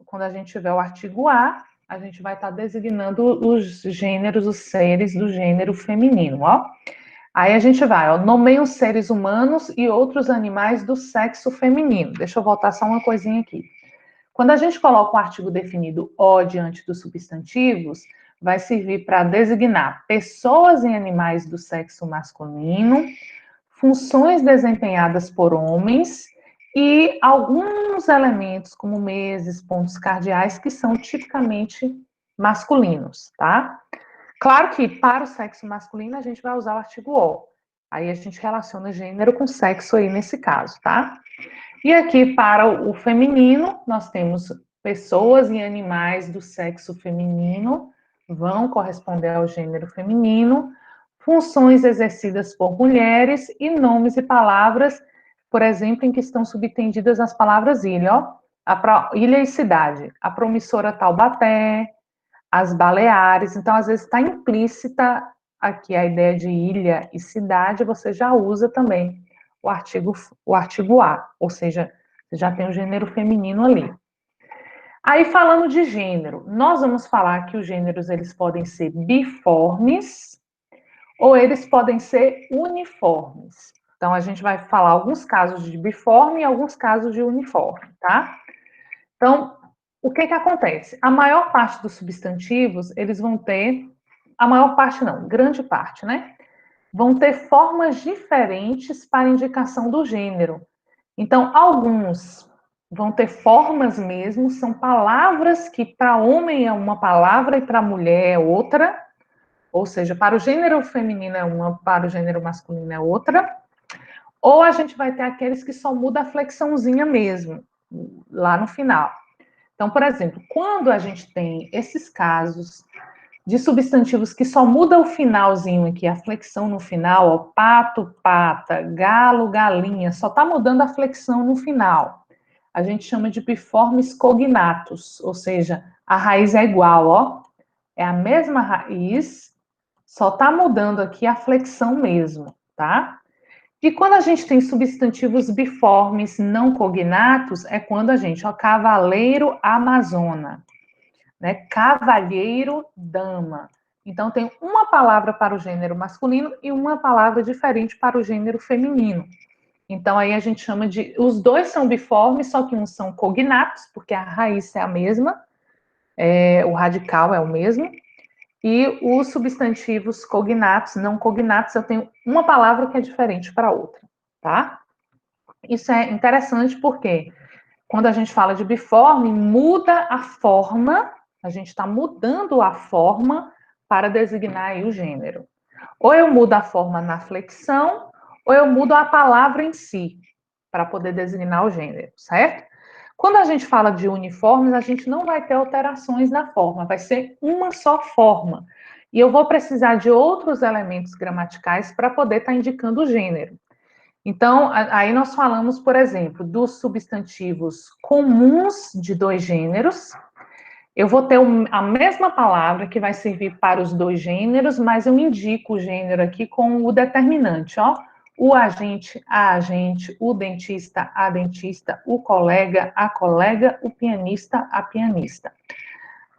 Quando a gente tiver o artigo a gente vai estar designando os gêneros, os seres do gênero feminino, ó. Aí a gente vai, ó, nomeia os seres humanos e outros animais do sexo feminino. Deixa eu voltar só uma coisinha aqui. Quando a gente coloca um artigo definido o diante dos substantivos, vai servir para designar pessoas e animais do sexo masculino, funções desempenhadas por homens e alguns elementos, como meses, pontos cardeais, que são tipicamente masculinos, tá? Claro que para o sexo masculino a gente vai usar o artigo o. Aí a gente relaciona gênero com sexo aí nesse caso, tá? E aqui para o feminino, nós temos pessoas e animais do sexo feminino, vão corresponder ao gênero feminino, funções exercidas por mulheres e nomes e palavras, por exemplo, em que estão subtendidas as palavras ilha, ó, ilha e cidade, a promissora Taubaté, as Baleares, então às vezes está implícita aqui a ideia de ilha e cidade, você já usa também o artigo a, ou seja, você já tem o gênero feminino ali. Aí falando de gênero, nós vamos falar que os gêneros eles podem ser biformes ou eles podem ser uniformes. Então a gente vai falar alguns casos de biforme e alguns casos de uniforme, tá? Então, o que acontece? A maior parte dos substantivos, eles vão ter, a maior parte não, grande parte, né? Vão ter formas diferentes para indicação do gênero. Então, alguns vão ter formas mesmo, são palavras que para homem é uma palavra e para mulher é outra, ou seja, para o gênero feminino é uma, para o gênero masculino é outra. Ou a gente vai ter aqueles que só muda a flexãozinha mesmo, lá no final. Então, por exemplo, quando a gente tem esses casos de substantivos que só muda o finalzinho aqui, a flexão no final, ó, pato, pata, galo, galinha, só está mudando a flexão no final. A gente chama de biformes cognatos, ou seja, a raiz é igual, ó, é a mesma raiz, só está mudando aqui a flexão mesmo, tá? E quando a gente tem substantivos biformes não cognatos, é quando a gente, ó, cavaleiro, amazona, né? Cavalheiro, dama. Então, tem uma palavra para o gênero masculino e uma palavra diferente para o gênero feminino. Então, aí a gente chama de. Os dois são biformes, só que uns são cognatos, porque a raiz é a mesma, o radical é o mesmo. E os substantivos cognatos, não cognatos, eu tenho uma palavra que é diferente para a outra, tá? Isso é interessante porque quando a gente fala de biforme, muda a forma, a gente está mudando a forma para designar aí o gênero. Ou eu mudo a forma na flexão, ou eu mudo a palavra em si, para poder designar o gênero, certo? Quando a gente fala de uniformes, a gente não vai ter alterações na forma, vai ser uma só forma. E eu vou precisar de outros elementos gramaticais para poder estar indicando o gênero. Então, aí nós falamos, por exemplo, dos substantivos comuns de dois gêneros. Eu vou ter a mesma palavra que vai servir para os dois gêneros, mas eu indico o gênero aqui com o determinante, ó. O agente, a agente, o dentista, a dentista, o colega, a colega, o pianista, a pianista.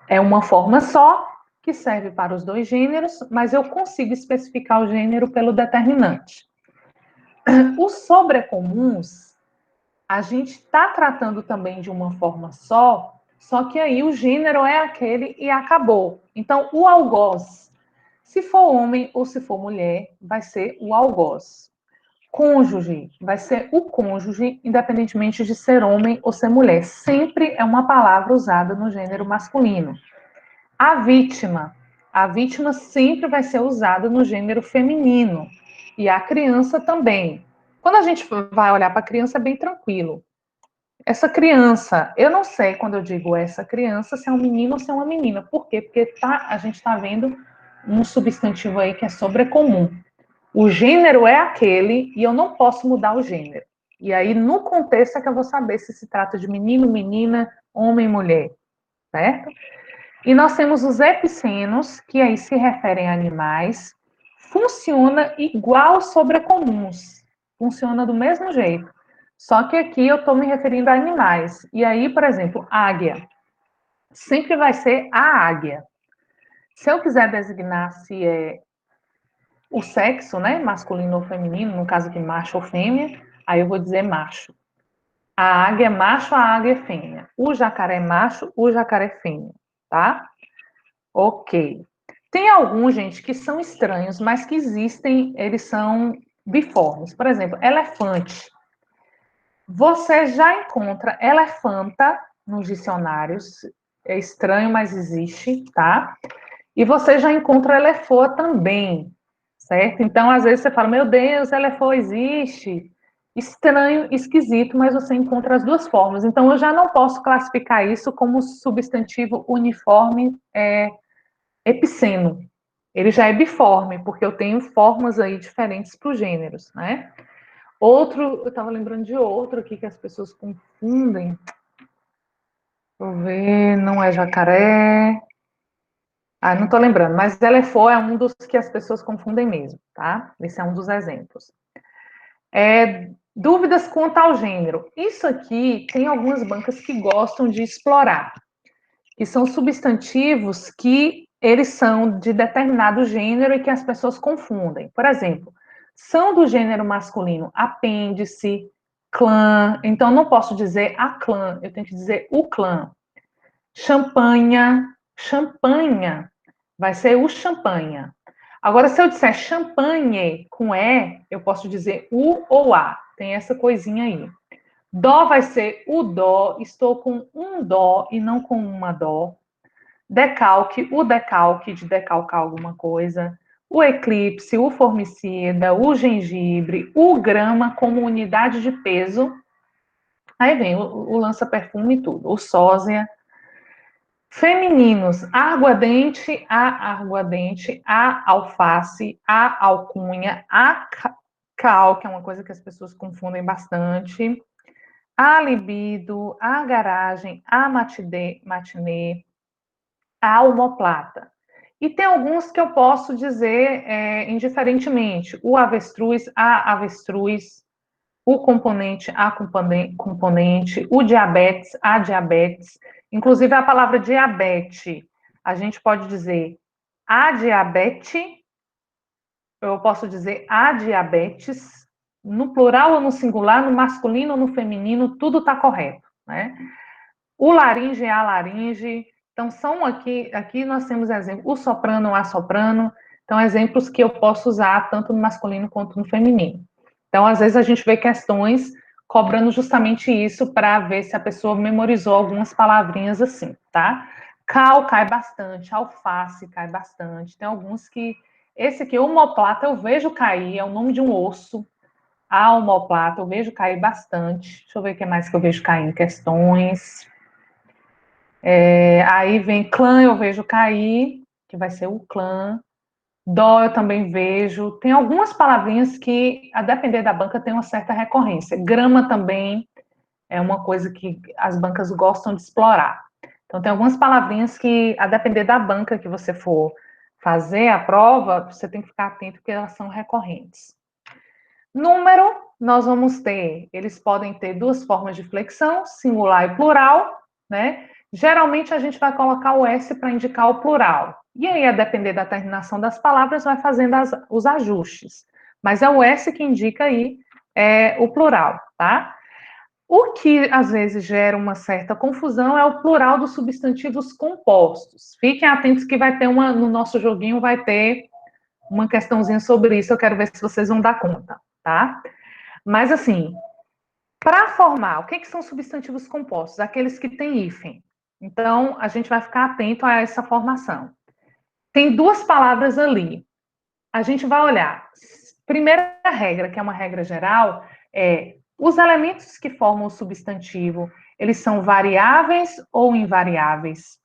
É uma forma só que serve para os dois gêneros, mas eu consigo especificar o gênero pelo determinante. Os sobrecomuns, a gente está tratando também de uma forma só que aí o gênero é aquele e acabou. Então, o algoz, se for homem ou se for mulher, vai ser o algoz. Cônjuge, vai ser o cônjuge, independentemente de ser homem ou ser mulher. Sempre é uma palavra usada no gênero masculino. A vítima sempre vai ser usada no gênero feminino. E a criança também. Quando a gente vai olhar para a criança, é bem tranquilo. Essa criança, eu não sei quando eu digo essa criança, se é um menino ou se é uma menina. Por quê? Porque a gente está vendo um substantivo aí que é sobrecomum. O gênero é aquele e eu não posso mudar o gênero. E aí, no contexto, é que eu vou saber se se trata de menino, menina, homem, mulher, certo? E nós temos os epicenos, que aí se referem a animais, funciona igual aos sobrecomuns, funciona do mesmo jeito. Só que aqui eu estou me referindo a animais. E aí, por exemplo, águia. Sempre vai ser a águia. Se eu quiser designar se é o sexo, né, masculino ou feminino, no caso de macho ou fêmea, aí eu vou dizer macho. A águia é macho, a águia é fêmea. O jacaré é macho, o jacaré é fêmea, tá? Ok. Tem alguns, gente, que são estranhos, mas que existem, eles são biformes. Por exemplo, elefante. Você já encontra elefanta nos dicionários. É estranho, mas existe, tá? E você já encontra elefoa também, certo? Então, às vezes você fala, meu Deus, elefoa existe. Estranho, esquisito, mas você encontra as duas formas. Então, eu já não posso classificar isso como substantivo uniforme epiceno. Ele já é biforme, porque eu tenho formas aí diferentes para os gêneros, né? Outro, eu estava lembrando de outro aqui que as pessoas confundem. Deixa eu ver, não é jacaré. Ah, não estou lembrando, mas elefô é um dos que as pessoas confundem mesmo, tá? Esse é um dos exemplos. Dúvidas quanto ao gênero. Isso aqui tem algumas bancas que gostam de explorar, que são substantivos que eles são de determinado gênero e que as pessoas confundem. Por exemplo, são do gênero masculino apêndice, clã, então eu não posso dizer a clã, eu tenho que dizer o clã. Champanha, champanha, vai ser o champanha. Agora, se eu disser champanhe com E, eu posso dizer U ou A. Tem essa coisinha aí. Dó vai ser o dó, estou com um dó e não com uma dó. Decalque, o decalque de decalcar alguma coisa. O eclipse, o formicida, o gengibre, o grama como unidade de peso. Aí vem o lança-perfume e tudo. O sósia. Femininos, aguardente, a alface, a alcunha, a cal, que é uma coisa que as pessoas confundem bastante, a libido, a garagem, a matinê, a omoplata. E tem alguns que eu posso dizer indiferentemente, o avestruz, a avestruz, o componente, a componente, o diabetes, a diabetes. Inclusive, a palavra diabetes, a gente pode dizer a diabetes, eu posso dizer a diabetes, no plural ou no singular, no masculino ou no feminino, tudo está correto, né? O laringe, a laringe. Então, são aqui nós temos exemplos, o soprano, a soprano. Então, exemplos que eu posso usar tanto no masculino quanto no feminino. Então, às vezes a gente vê questões cobrando justamente isso para ver se a pessoa memorizou algumas palavrinhas assim, tá? Cal cai bastante, alface cai bastante. Tem alguns que. Esse aqui, omoplata, eu vejo cair, é o nome de um osso. A omoplata, eu vejo cair bastante. Deixa eu ver o que mais que eu vejo cair em questões. Aí vem clã, eu vejo cair, que vai ser o clã. Dó eu também vejo. Tem algumas palavrinhas que, a depender da banca, tem uma certa recorrência. Grama também é uma coisa que as bancas gostam de explorar. Então, tem algumas palavrinhas que, a depender da banca que você for fazer a prova, você tem que ficar atento porque elas são recorrentes. Número, nós vamos ter, eles podem ter duas formas de flexão, singular e plural, né? Geralmente a gente vai colocar o S para indicar o plural. E aí, a depender da terminação das palavras, vai fazendo os ajustes. Mas é o S que indica aí o plural, tá? O que às vezes gera uma certa confusão é o plural dos substantivos compostos. Fiquem atentos que vai ter no nosso joguinho vai ter uma questãozinha sobre isso, eu quero ver se vocês vão dar conta, tá? Mas assim, para formar, o que são substantivos compostos? Aqueles que têm hífen. Então, a gente vai ficar atento a essa formação. Tem duas palavras ali. A gente vai olhar. Primeira regra, que é uma regra geral, é os elementos que formam o substantivo, eles são variáveis ou invariáveis?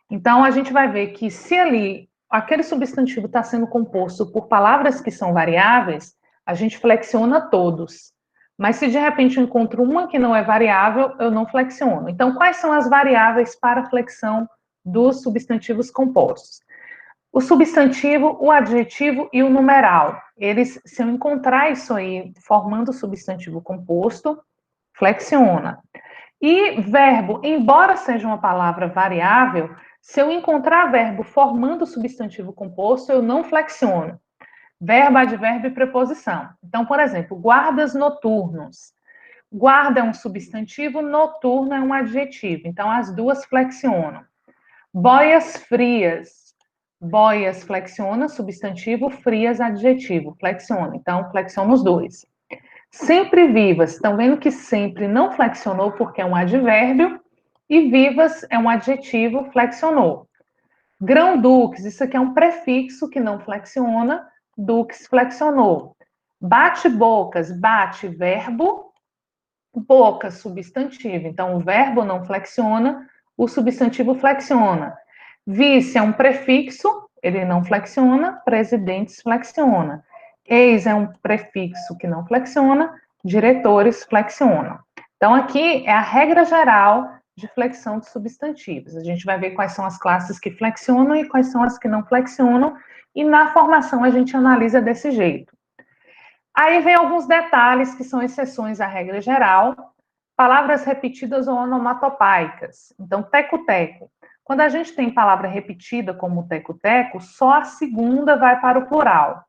Então, a gente vai ver que se ali aquele substantivo está sendo composto por palavras que são variáveis, a gente flexiona todos. Mas se de repente eu encontro uma que não é variável, eu não flexiono. Então, quais são as variáveis para a flexão dos substantivos compostos? O substantivo, o adjetivo e o numeral. Eles, se eu encontrar isso aí formando o substantivo composto, flexiona. E verbo, embora seja uma palavra variável, se eu encontrar verbo formando o substantivo composto, eu não flexiono. Verbo, advérbio e preposição. Então, por exemplo, guardas noturnos. Guarda é um substantivo, noturno é um adjetivo. Então, as duas flexionam. Boias frias. Boias flexiona, substantivo, frias, adjetivo, flexiona. Então, flexiona os dois. Sempre vivas. Estão vendo que sempre não flexionou porque é um advérbio e vivas é um adjetivo, flexionou. Grão-duques, isso aqui é um prefixo que não flexiona, duques flexionou. Bate-bocas, bate, verbo, boca, substantivo. Então, o verbo não flexiona, o substantivo flexiona. Vice é um prefixo, ele não flexiona, presidentes flexiona. Ex é um prefixo que não flexiona, diretores flexionam. Então, aqui é a regra geral de flexão de substantivos. A gente vai ver quais são as classes que flexionam e quais são as que não flexionam, e na formação a gente analisa desse jeito. Aí vem alguns detalhes que são exceções à regra geral, palavras repetidas ou onomatopaicas. Então, teco-teco. Quando a gente tem palavra repetida como teco-teco, só a segunda vai para o plural.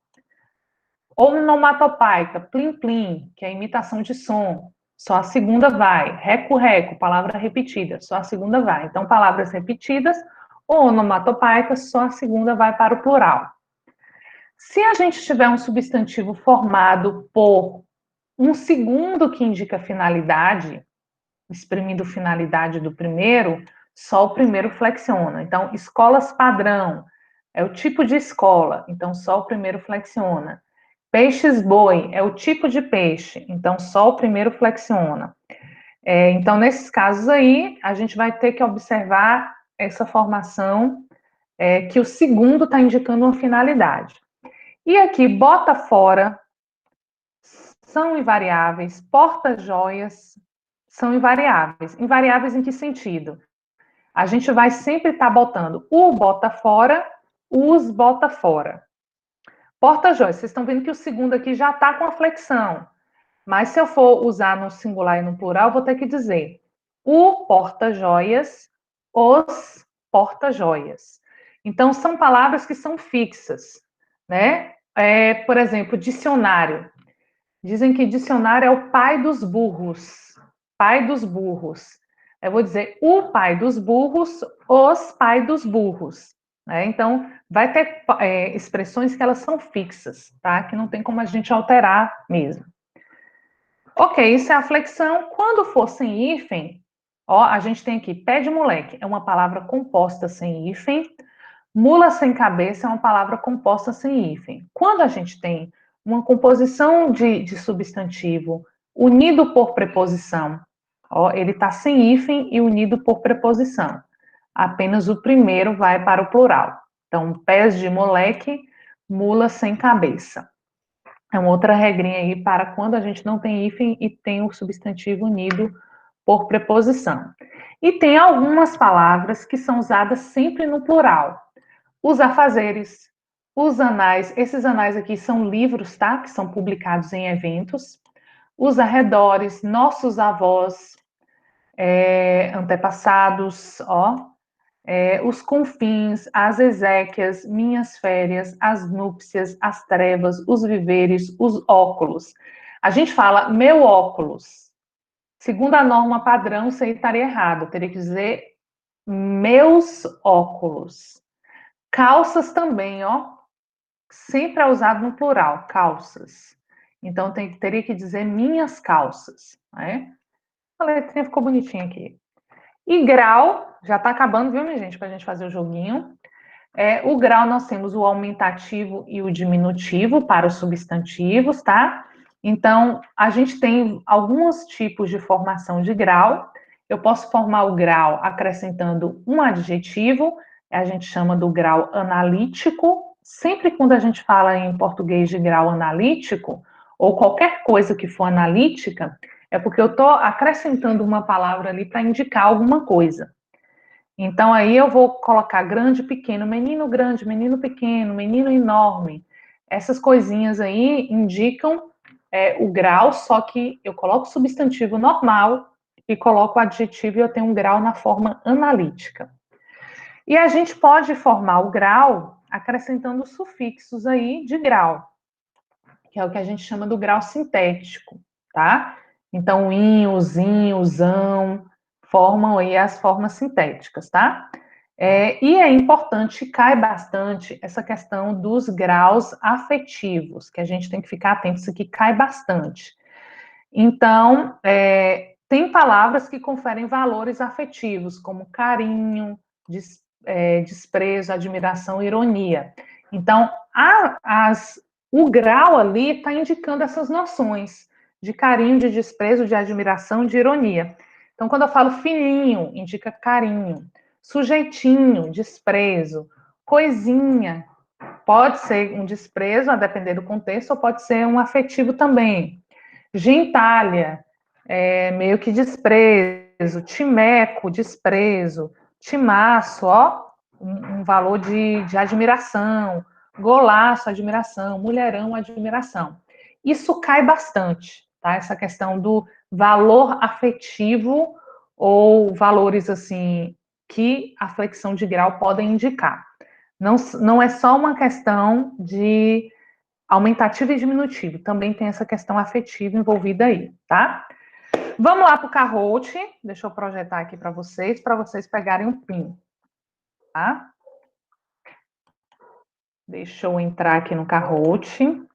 Onomatopaica, plim-plim, que é imitação de som, só a segunda vai. Reco-reco, palavra repetida, só a segunda vai. Então, palavras repetidas ou onomatopaicas, só a segunda vai para o plural. Se a gente tiver um substantivo formado por um segundo que indica finalidade, exprimindo finalidade do primeiro, só o primeiro flexiona. Então, escolas padrão é o tipo de escola, então só o primeiro flexiona. Peixes-boi é o tipo de peixe, então só o primeiro flexiona. Então, nesses casos aí, a gente vai ter que observar essa formação que o segundo está indicando uma finalidade. E aqui, bota fora, são invariáveis, porta-joias são invariáveis. Invariáveis em que sentido? A gente vai sempre estar botando o bota fora, os bota fora. Porta-joias, vocês estão vendo que o segundo aqui já está com a flexão. Mas se eu for usar no singular e no plural, vou ter que dizer o porta-joias, os porta-joias. Então, são palavras que são fixas, né? Por exemplo, dicionário. Dizem que dicionário é o pai dos burros. Pai dos burros. Eu vou dizer o pai dos burros, os pai dos burros. Né? Então, vai ter expressões que elas são fixas, tá? Que não tem como a gente alterar mesmo. Ok, isso é a flexão. Quando for sem hífen, ó, a gente tem aqui pé de moleque, é uma palavra composta sem hífen. Mula sem cabeça é uma palavra composta sem hífen. Quando a gente tem uma composição de substantivo unido por preposição, ó, ele está sem hífen e unido por preposição. Apenas o primeiro vai para o plural. Então, pés de moleque, mula sem cabeça. É uma outra regrinha aí para quando a gente não tem hífen e tem o substantivo unido por preposição. E tem algumas palavras que são usadas sempre no plural. Os afazeres, os anais, esses anais aqui são livros, tá? Que são publicados em eventos. Os arredores, nossos avós, antepassados, ó. Os confins, as exéquias, minhas férias, as núpcias, as trevas, os viveres, os óculos. A gente fala meu óculos. Segundo a norma padrão, você estaria errado. Eu teria que dizer meus óculos. Calças também, ó. Sempre é usado no plural, calças. Então, teria que dizer minhas calças, né? A letrinha ficou bonitinha aqui. E grau, já está acabando, viu, minha gente, para a gente fazer o joguinho. O grau, nós temos o aumentativo e o diminutivo para os substantivos, tá? Então, a gente tem alguns tipos de formação de grau. Eu posso formar o grau acrescentando um adjetivo, a gente chama do grau analítico. Sempre quando a gente fala em português de grau analítico, ou qualquer coisa que for analítica, é porque eu estou acrescentando uma palavra ali para indicar alguma coisa. Então, aí eu vou colocar grande, pequeno, grande, menino pequeno, menino enorme. Essas coisinhas aí indicam o grau, só que eu coloco o substantivo normal e coloco o adjetivo e eu tenho um grau na forma analítica. E a gente pode formar o grau acrescentando sufixos aí de grau, que é o que a gente chama do grau sintético, tá? Então, inho, zinho, zão, formam aí as formas sintéticas, tá? E é importante, cai bastante essa questão dos graus afetivos, que a gente tem que ficar atento, isso aqui cai bastante. Então, tem palavras que conferem valores afetivos, como carinho, desprezo, admiração, ironia. Então, o grau ali está indicando essas noções de carinho, de desprezo, de admiração, de ironia. Então, quando eu falo fininho, indica carinho. Sujeitinho, desprezo. Coisinha, pode ser um desprezo, a depender do contexto, ou pode ser um afetivo também. Gentalha, meio que desprezo. Timeco, desprezo. Timaço, ó, um valor de admiração. Golaço, admiração. Mulherão, admiração. Isso cai bastante, tá? Essa questão do valor afetivo ou valores assim que a flexão de grau podem indicar. Não é só uma questão de aumentativo e diminutivo, também tem essa questão afetiva envolvida aí, tá? Vamos lá para o Kahoot, deixa eu projetar aqui para vocês pegarem um PIN, tá? Deixa eu entrar aqui no Kahoot.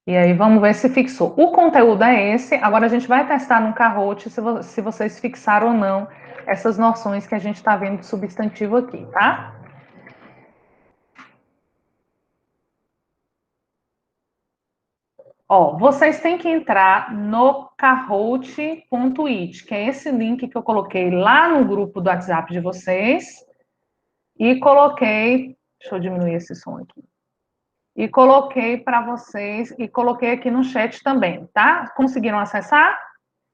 E aí, vamos ver se fixou. O conteúdo é esse. Agora, a gente vai testar no Kahoot se vocês fixaram ou não essas noções que a gente está vendo de substantivo aqui, tá? Ó, vocês têm que entrar no kahoot.it, que é esse link que eu coloquei lá no grupo do WhatsApp de vocês. E coloquei... Deixa eu diminuir esse som aqui. E coloquei para vocês, e coloquei aqui no chat também, tá? Conseguiram acessar?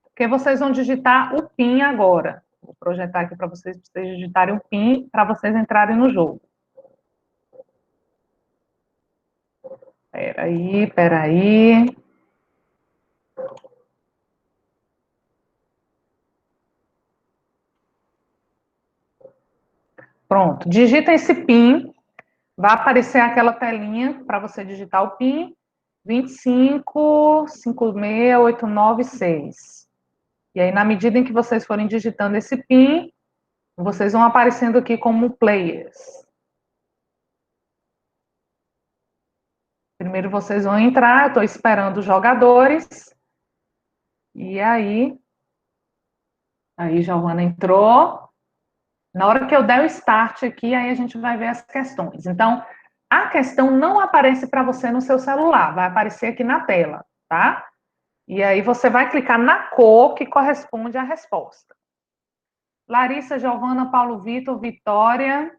Porque vocês vão digitar o PIN agora. Vou projetar aqui para vocês digitarem o PIN para vocês entrarem no jogo. Peraí. Pronto, digita esse PIN, vai aparecer aquela telinha para você digitar o PIN, 2556896. E aí, na medida em que vocês forem digitando esse PIN, vocês vão aparecendo aqui como players. Primeiro vocês vão entrar, eu estou esperando os jogadores. E aí, Giovana entrou. Na hora que eu der o start aqui, aí a gente vai ver as questões. Então, a questão não aparece para você no seu celular, vai aparecer aqui na tela, tá? E aí você vai clicar na cor que corresponde à resposta. Larissa, Giovana, Paulo Vitor, Vitória.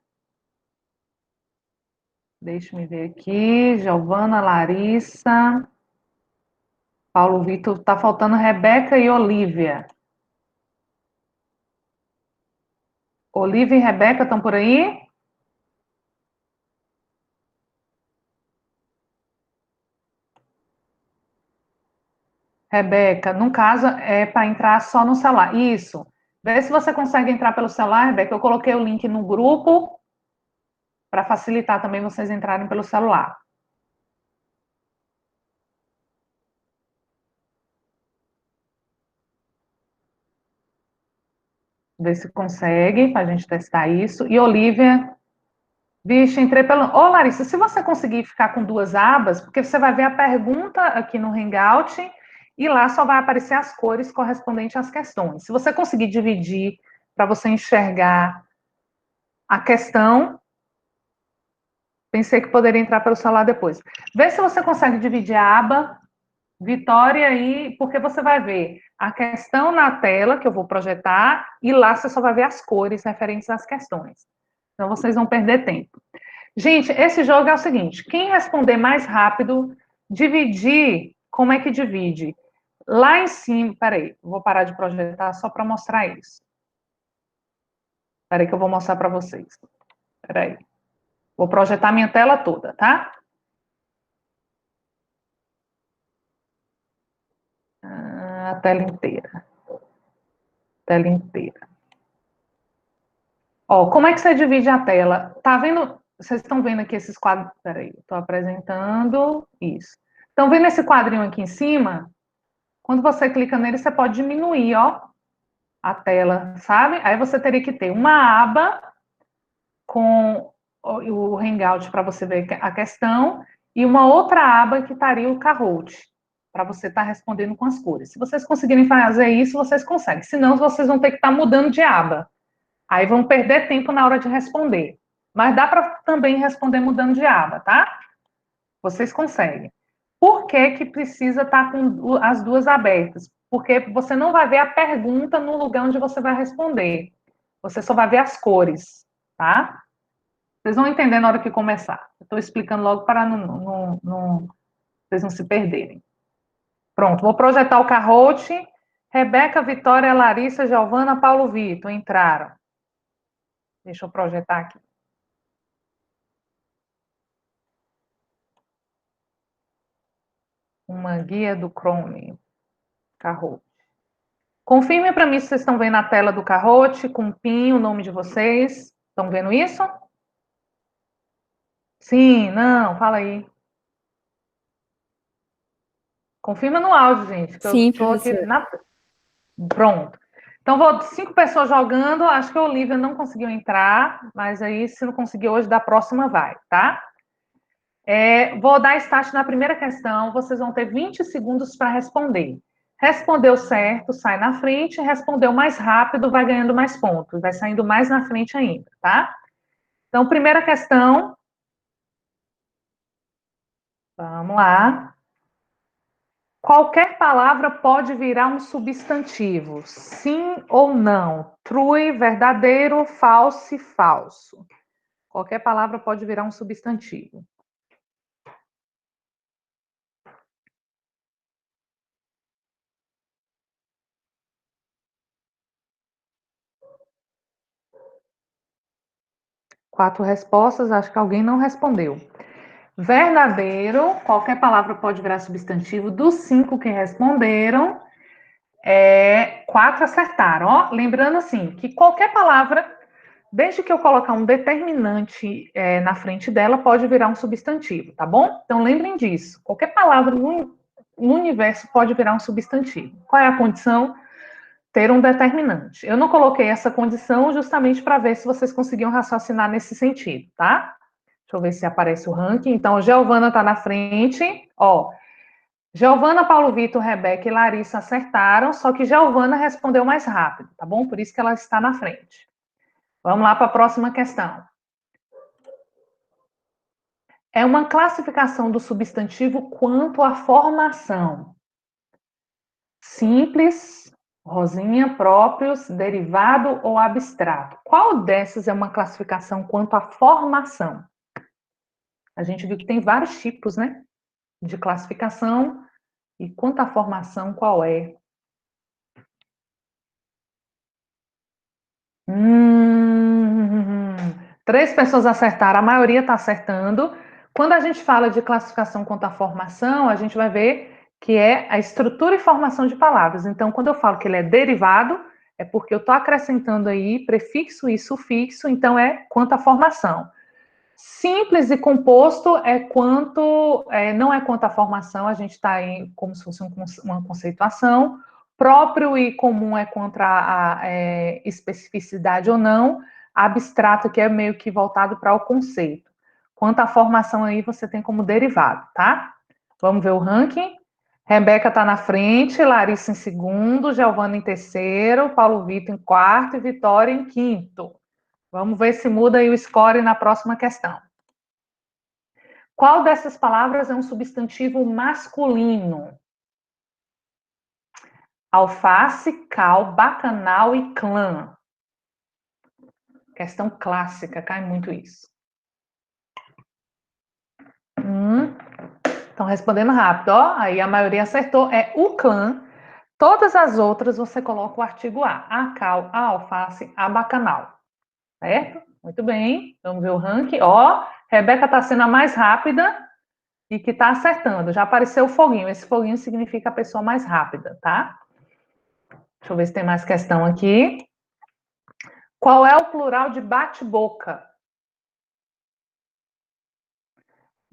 Deixa eu ver aqui. Giovana, Larissa. Paulo Vitor, tá faltando Rebeca e Olivia. Olivia e Rebeca estão por aí? Rebeca, no caso, é para entrar só no celular. Isso. Vê se você consegue entrar pelo celular, Rebeca. Eu coloquei o link no grupo para facilitar também vocês entrarem pelo celular. ver se consegue, para a gente testar isso. E Olivia, vixe, entrei pelo... Ô, Larissa, se você conseguir ficar com duas abas, porque você vai ver a pergunta aqui no Hangout e lá só vai aparecer as cores correspondentes às questões. Se você conseguir dividir para você enxergar a questão, pensei que poderia entrar pelo celular depois. Vê se você consegue dividir a aba Vitória aí, porque você vai ver a questão na tela que eu vou projetar e lá você só vai ver as cores referentes às questões. Então vocês vão perder tempo. Gente, esse jogo é o seguinte: quem responder mais rápido, dividir, como é que divide? Lá em cima, peraí, vou parar de projetar só para mostrar isso. Peraí que eu vou mostrar para vocês. Peraí. Vou projetar minha tela toda, tá? A tela inteira. Tela inteira. Ó, como é que você divide a tela? Tá vendo? Vocês estão vendo aqui esses quadros? Peraí, estou apresentando isso. Estão vendo esse quadrinho aqui em cima? Quando você clica nele, você pode diminuir, ó, a tela, sabe? Aí você teria que ter uma aba com o Hangout para você ver a questão e uma outra aba que estaria o Kahoot, para você estar respondendo com as cores. Se vocês conseguirem fazer isso, vocês conseguem. Senão, vocês vão ter que estar mudando de aba. Aí vão perder tempo na hora de responder. Mas dá para também responder mudando de aba, tá? Vocês conseguem. Por que que precisa estar com as duas abertas? Porque você não vai ver a pergunta no lugar onde você vai responder. Você só vai ver as cores, tá? Vocês vão entender na hora que começar. Eu estou explicando logo para vocês não se perderem. Pronto, vou projetar o Kahoot. Rebeca, Vitória, Larissa, Giovana, Paulo Vitor entraram. Deixa eu projetar aqui. Uma guia do Chrome. Kahoot. Confirme para mim se vocês estão vendo a tela do Kahoot, com o PIN, o nome de vocês. Estão vendo isso? Sim, não, fala aí. Confirma no áudio, gente, que eu Sim, estou aqui professora. na... Pronto. Então, vou 5 pessoas jogando, acho que a Olivia não conseguiu entrar, mas aí, se não conseguir hoje, da próxima vai, tá? Vou dar start na primeira questão, vocês vão ter 20 segundos para responder. Respondeu certo, sai na frente, respondeu mais rápido, vai ganhando mais pontos, vai saindo mais na frente ainda, tá? Então, primeira questão. Vamos lá. Qualquer palavra pode virar um substantivo, sim ou não? True, verdadeiro, falso e falso. Qualquer palavra pode virar um substantivo. Quatro respostas, acho que alguém não respondeu. Verdadeiro, qualquer palavra pode virar substantivo. Dos 5 que responderam, 4 acertaram. Ó, lembrando assim, que qualquer palavra, desde que eu colocar um determinante na frente dela, pode virar um substantivo, tá bom? Então lembrem disso. Qualquer palavra no universo pode virar um substantivo. Qual é a condição? Ter um determinante. Eu não coloquei essa condição justamente para ver se vocês conseguiam raciocinar nesse sentido, tá? Deixa eu ver se aparece o ranking. Então, Giovana está na frente. Ó, Giovana, Paulo Vitor, Rebeca e Larissa acertaram, só que Giovana respondeu mais rápido, tá bom? Por isso que ela está na frente. Vamos lá para a próxima questão. É uma classificação do substantivo quanto à formação. Simples, Rosinha, próprios, derivado ou abstrato. Qual dessas é uma classificação quanto à formação? A gente viu que tem vários tipos, né, de classificação. E quanto à formação, qual é? 3 pessoas acertaram, a maioria está acertando. Quando a gente fala de classificação quanto à formação, a gente vai ver que é a estrutura e formação de palavras. Então, quando eu falo que ele é derivado, é porque eu estou acrescentando aí prefixo e sufixo, então é quanto à formação. Simples e composto é quanto, não é quanto à formação, a gente está aí como se fosse uma conceituação. Próprio e comum é contra a especificidade ou não. Abstrato, que é meio que voltado para o conceito. Quanto à formação aí, você tem como derivado, tá? Vamos ver o ranking. Rebeca está na frente, Larissa em segundo, Giovana em terceiro, Paulo Vitor em quarto e Vitória em quinto. Vamos ver se muda aí o score na próxima questão. Qual dessas palavras é um substantivo masculino? Alface, cal, bacanal e clã. Questão clássica, cai muito isso. Estão respondendo rápido, ó. Aí a maioria acertou. É o clã. Todas as outras você coloca o artigo a cal, a alface, a bacanal. Certo? Muito bem. Vamos ver o ranking. Ó, Rebeca está sendo a mais rápida e que está acertando. Já apareceu o foguinho. Esse foguinho significa a pessoa mais rápida, tá? Deixa eu ver se tem mais questão aqui. Qual é o plural de bate-boca?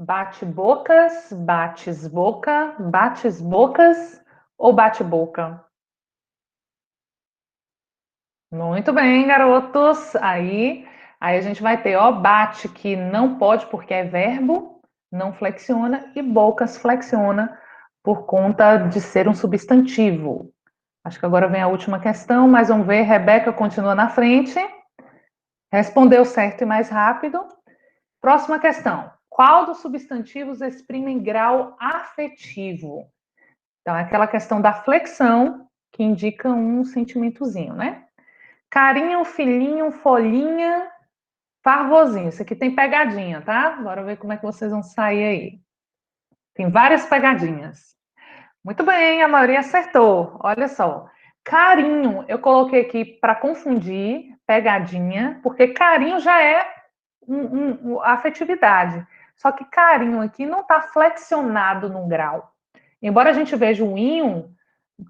Bate-bocas, bates-boca, bates-bocas ou bate-boca? Muito bem, garotos. Aí a gente vai ter, ó, bate que não pode porque é verbo, não flexiona, e bocas flexiona por conta de ser um substantivo. Acho que agora vem a última questão, mas vamos ver. Rebeca continua na frente. Respondeu certo e mais rápido. Próxima questão. Qual dos substantivos exprime grau afetivo? Então, é aquela questão da flexão que indica um sentimentozinho, né? Carinho, filhinho, folhinha, farvozinho. Isso aqui tem pegadinha, tá? Bora ver como é que vocês vão sair aí. Tem várias pegadinhas. Muito bem, a maioria acertou. Olha só. Carinho, eu coloquei aqui para confundir, pegadinha, porque carinho já é afetividade. Só que carinho aqui não está flexionado num grau. Embora a gente veja o íon,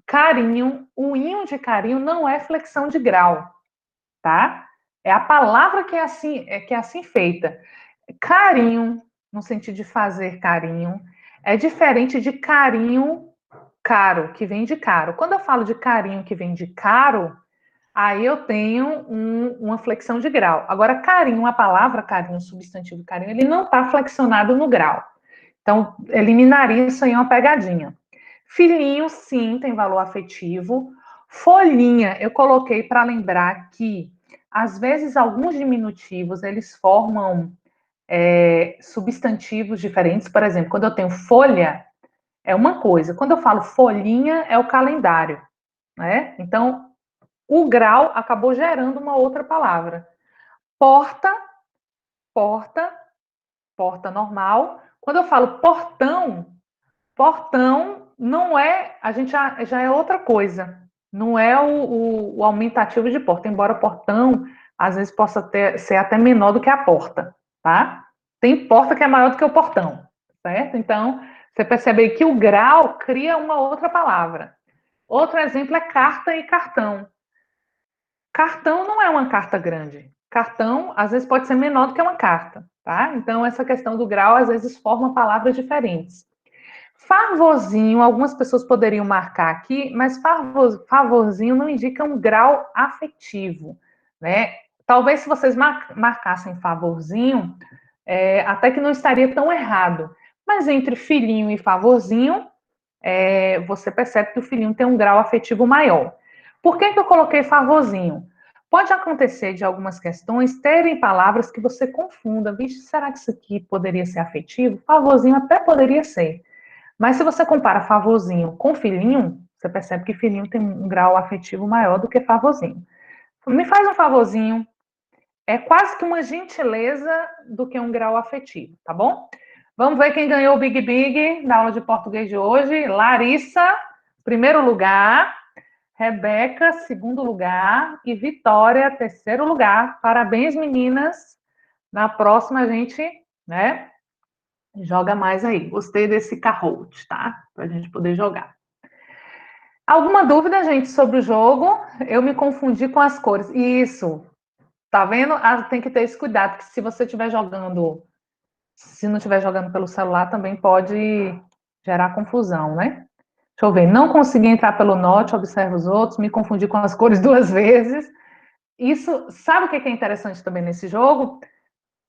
carinho, o íon de carinho não é flexão de grau, tá? É a palavra que é assim feita. Carinho, no sentido de fazer carinho, é diferente de carinho caro, que vem de caro. Quando eu falo de carinho que vem de caro, aí eu tenho uma flexão de grau. Agora, carinho, a palavra carinho, o substantivo carinho, ele não está flexionado no grau. Então, eliminaria isso aí uma pegadinha. Filhinho, sim, tem valor afetivo. Folhinha, eu coloquei para lembrar que, às vezes, alguns diminutivos, eles formam substantivos diferentes. Por exemplo, quando eu tenho folha, é uma coisa. Quando eu falo folhinha, é o calendário, né? Então, o grau acabou gerando uma outra palavra. Porta, porta, porta normal. Quando eu falo portão, portão não é, a gente já é outra coisa. Não é o aumentativo de porta, embora portão às vezes possa ser até menor do que a porta, tá? Tem porta que é maior do que o portão, certo? Então, você percebe aí que o grau cria uma outra palavra. Outro exemplo é carta e cartão. Cartão não é uma carta grande. Cartão, às vezes, pode ser menor do que uma carta, tá? Então, essa questão do grau, às vezes, forma palavras diferentes. Favorzinho, algumas pessoas poderiam marcar aqui, mas favorzinho não indica um grau afetivo, né? Talvez se vocês marcassem favorzinho, até que não estaria tão errado. Mas entre filhinho e favorzinho, você percebe que o filhinho tem um grau afetivo maior. Por que eu coloquei favorzinho? Pode acontecer de algumas questões terem palavras que você confunda. Vixe, será que isso aqui poderia ser afetivo? Favorzinho até poderia ser. Mas se você compara favorzinho com filhinho, você percebe que filhinho tem um grau afetivo maior do que favorzinho. Me faz um favorzinho. É quase que uma gentileza do que um grau afetivo, tá bom? Vamos ver quem ganhou o Big Big na aula de português de hoje. Larissa, primeiro lugar. Rebeca, segundo lugar. E Vitória, terceiro lugar. Parabéns, meninas. Na próxima a gente, né, joga mais aí. Gostei desse Kahoot, tá? Pra gente poder jogar. Alguma dúvida, gente, sobre o jogo? Eu me confundi com as cores. Isso. Tá vendo? Tem que ter esse cuidado, porque se você estiver jogando, se não estiver jogando pelo celular, também pode gerar confusão, né? Deixa Deixa eu ver. Não consegui entrar pelo norte, observa os outros, me confundi com as cores 2 vezes. Isso, sabe o que é interessante também nesse jogo?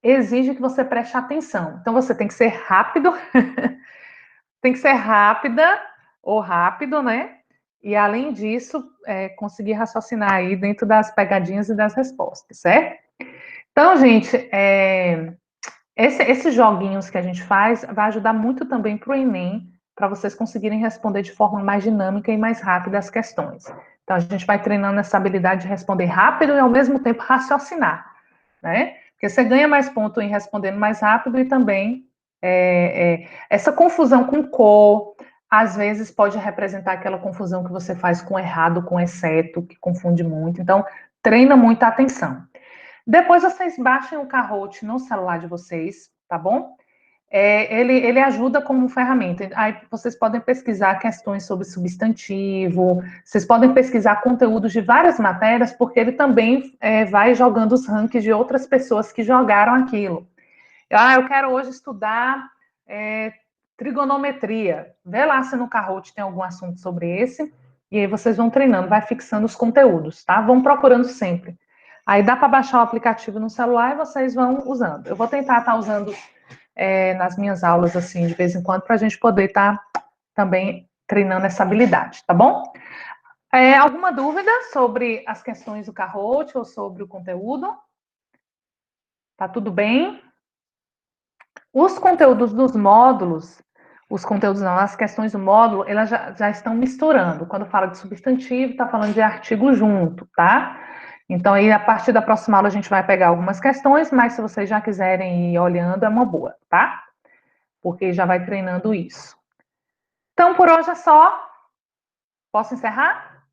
Exige que você preste atenção. Então, você tem que ser rápido, tem que ser rápida ou rápido, né? E, além disso, conseguir raciocinar aí dentro das pegadinhas e das respostas, certo? Então, gente, esses joguinhos que a gente faz vai ajudar muito também para o Enem, para vocês conseguirem responder de forma mais dinâmica e mais rápida as questões. Então, a gente vai treinando essa habilidade de responder rápido e, ao mesmo tempo, raciocinar, né? Porque você ganha mais ponto em respondendo mais rápido e também essa confusão com cor, às vezes pode representar aquela confusão que você faz com errado, com exceto, que confunde muito. Então, treina muita atenção. Depois vocês baixem o Kahoot no celular de vocês, tá bom? Ele ajuda como ferramenta. Aí vocês podem pesquisar questões sobre substantivo, vocês podem pesquisar conteúdos de várias matérias, porque ele também vai jogando os rankings de outras pessoas que jogaram aquilo. Eu quero hoje estudar trigonometria. Vê lá se no Kahoot tem algum assunto sobre esse, e aí vocês vão treinando, vai fixando os conteúdos, tá? Vão procurando sempre. Aí dá para baixar o aplicativo no celular e vocês vão usando. Eu vou tentar estar usando nas minhas aulas, assim, de vez em quando, para a gente poder estar também treinando essa habilidade, tá bom? Alguma dúvida sobre as questões do Kahoot ou sobre o conteúdo? Tá tudo bem? Os conteúdos dos módulos, os conteúdos não, as questões do módulo, elas já estão misturando. Quando fala de substantivo, está falando de artigo junto, tá? Então, aí, a partir da próxima aula, a gente vai pegar algumas questões, mas se vocês já quiserem ir olhando, é uma boa, tá? Porque já vai treinando isso. Então, por hoje é só. Posso encerrar?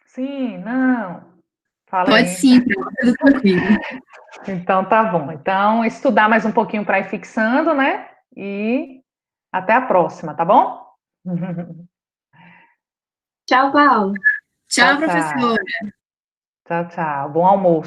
Sim, não. Fala Pode aí. sim, tá tudo tranquilo. Então, tá bom. Então, estudar mais um pouquinho para ir fixando, né? E até a próxima, tá bom? Tchau, Paulo. Tchau, Tchau, tchau. professor. Tchau, tchau. Bom almoço.